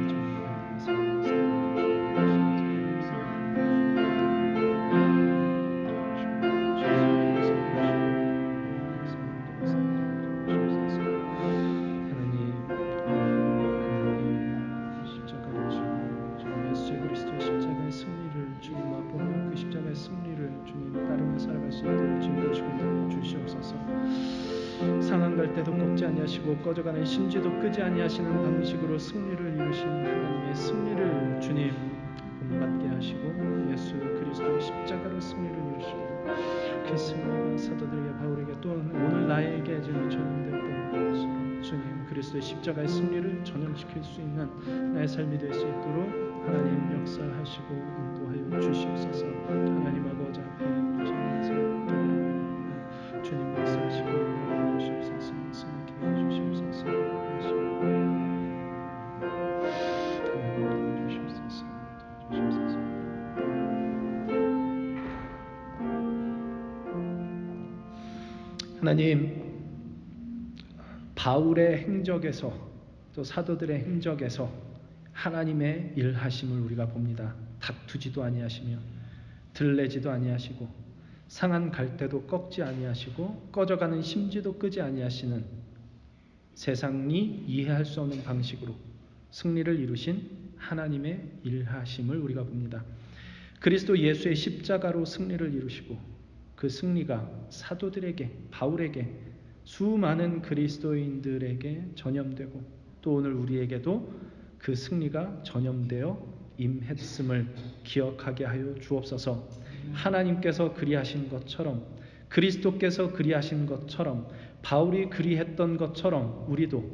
꺼져가는 심지도 끄지 아니하시는 방식으로 승리를 이루신 하나님의 승리를 주님 본받게 하시고 예수 그리스도의 십자가로 승리를 이루시고 그 승리가 사도들에게 바울에게 또 오늘 나에게 지금 전염되었던 것처럼 주님 그리스도의 십자가의 승리를 전염시킬 수 있는 나의 삶이 될 수 있도록 하나님 역사하시고 인도하여 주시옵소서. 하나님 아버지 앞에 주님 말씀하시고 하나님, 바울의 행적에서 또 사도들의 행적에서 하나님의 일하심을 우리가 봅니다. 다투지도 아니하시며 들레지도 아니하시고 상한 갈대도 꺾지 아니하시고 꺼져가는 심지도 끄지 아니하시는 세상이 이해할 수 없는 방식으로 승리를 이루신 하나님의 일하심을 우리가 봅니다. 그리스도 예수의 십자가로 승리를 이루시고 그 승리가 사도들에게, 바울에게, 수많은 그리스도인들에게 전염되고 또 오늘 우리에게도 그 승리가 전염되어 임했음을 기억하게 하여 주옵소서. 하나님께서 그리하신 것처럼, 그리스도께서 그리하신 것처럼, 바울이 그리했던 것처럼 우리도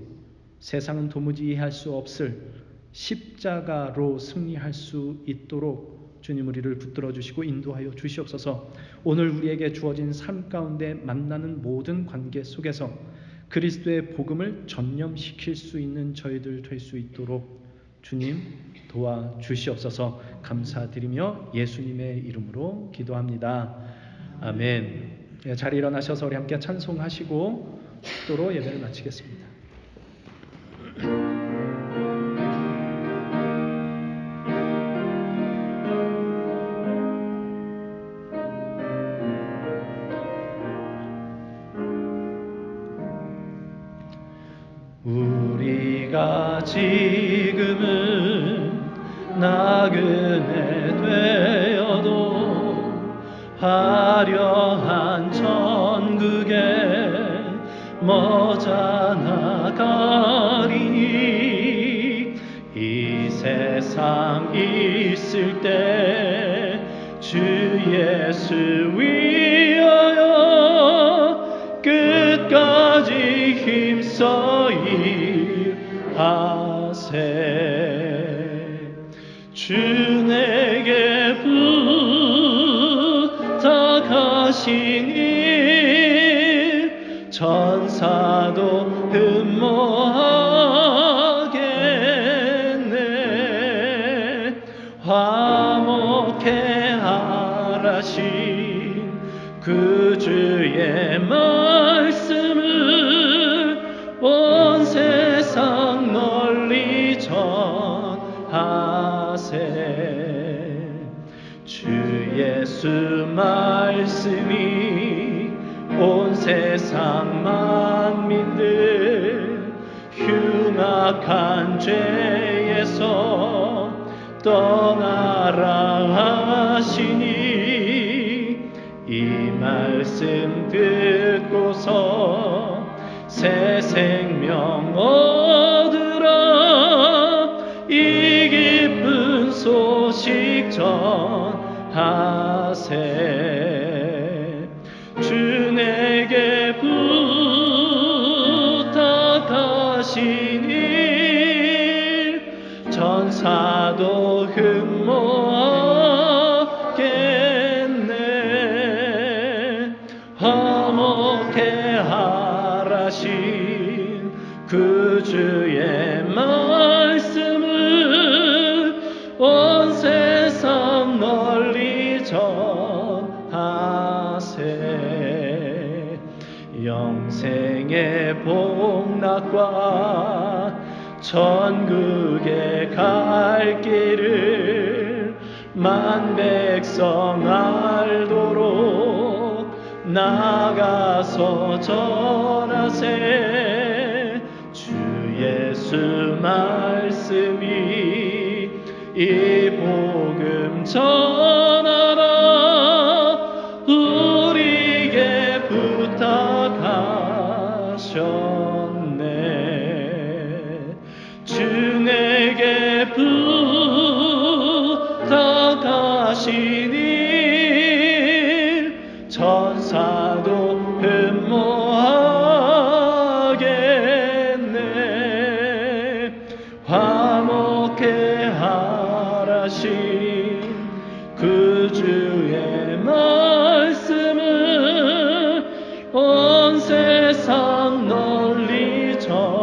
세상은 도무지 이해할 수 없을 십자가로 승리할 수 있도록 주님 우리를 붙들어 주시고 인도하여 주시옵소서. 오늘 우리에게 주어진 삶 가운데 만나는 모든 관계 속에서 그리스도의 복음을 전염시킬 수 있는 저희들 될 수 있도록 주님 도와주시옵소서. 감사드리며 예수님의 이름으로 기도합니다. 아멘. 자리 일어나셔서 우리 함께 찬송하시고 축도로 예배를 마치겠습니다. 우리가 지금은 나그네 되어도 화려한 천국에 머자 나가리니 이 세상 있을 때 주 예수 위하여 끝까지 힘써 일하세. 주 내게 부탁하신 일 천사도 흠모하겠네. 화목해 하라신 그 주의 말씀을 온 세상 널리 전하세. 주 예수 말씀이 온 세상 만민들 흉악한 죄에서 떠나라 하시니 이 말씀 듣고서 새 생명 얻으라. 그 주의 말씀을 온 세상 널리 전하세. 영생의 복락과 천국에 갈 길을 만 백성 알도록 나가서 전하세. 주 예수 말씀이 이 복음 전하라 우리에게 부탁하셨네. 주 내게 부탁하신 일 천사도 흠모하겠네. 화목해 하라신 그 주의 말씀을 온 세상 널리 전하세.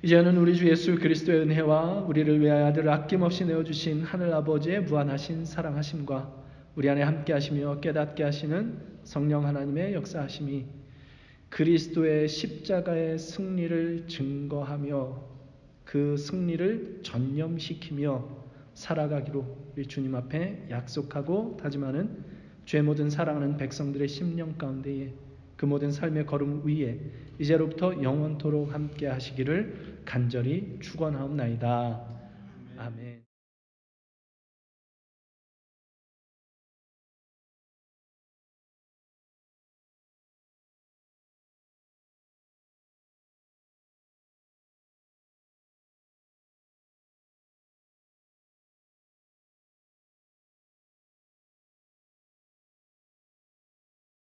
이제는 우리 주 예수 그리스도의 은혜와 우리를 위하여 아들을 아낌없이 내어주신 하늘 아버지의 무한하신 사랑하심과 우리 안에 함께 하시며 깨닫게 하시는 성령 하나님의 역사하심이 그리스도의 십자가의 승리를 증거하며 그 승리를 전념시키며 살아가기로 우리 주님 앞에 약속하고 다짐하는 죄 모든 사랑하는 백성들의 심령 가운데에 그 모든 삶의 걸음 위에 이제로부터 영원토록 함께 하시기를 간절히 축원하옵나이다. 아멘.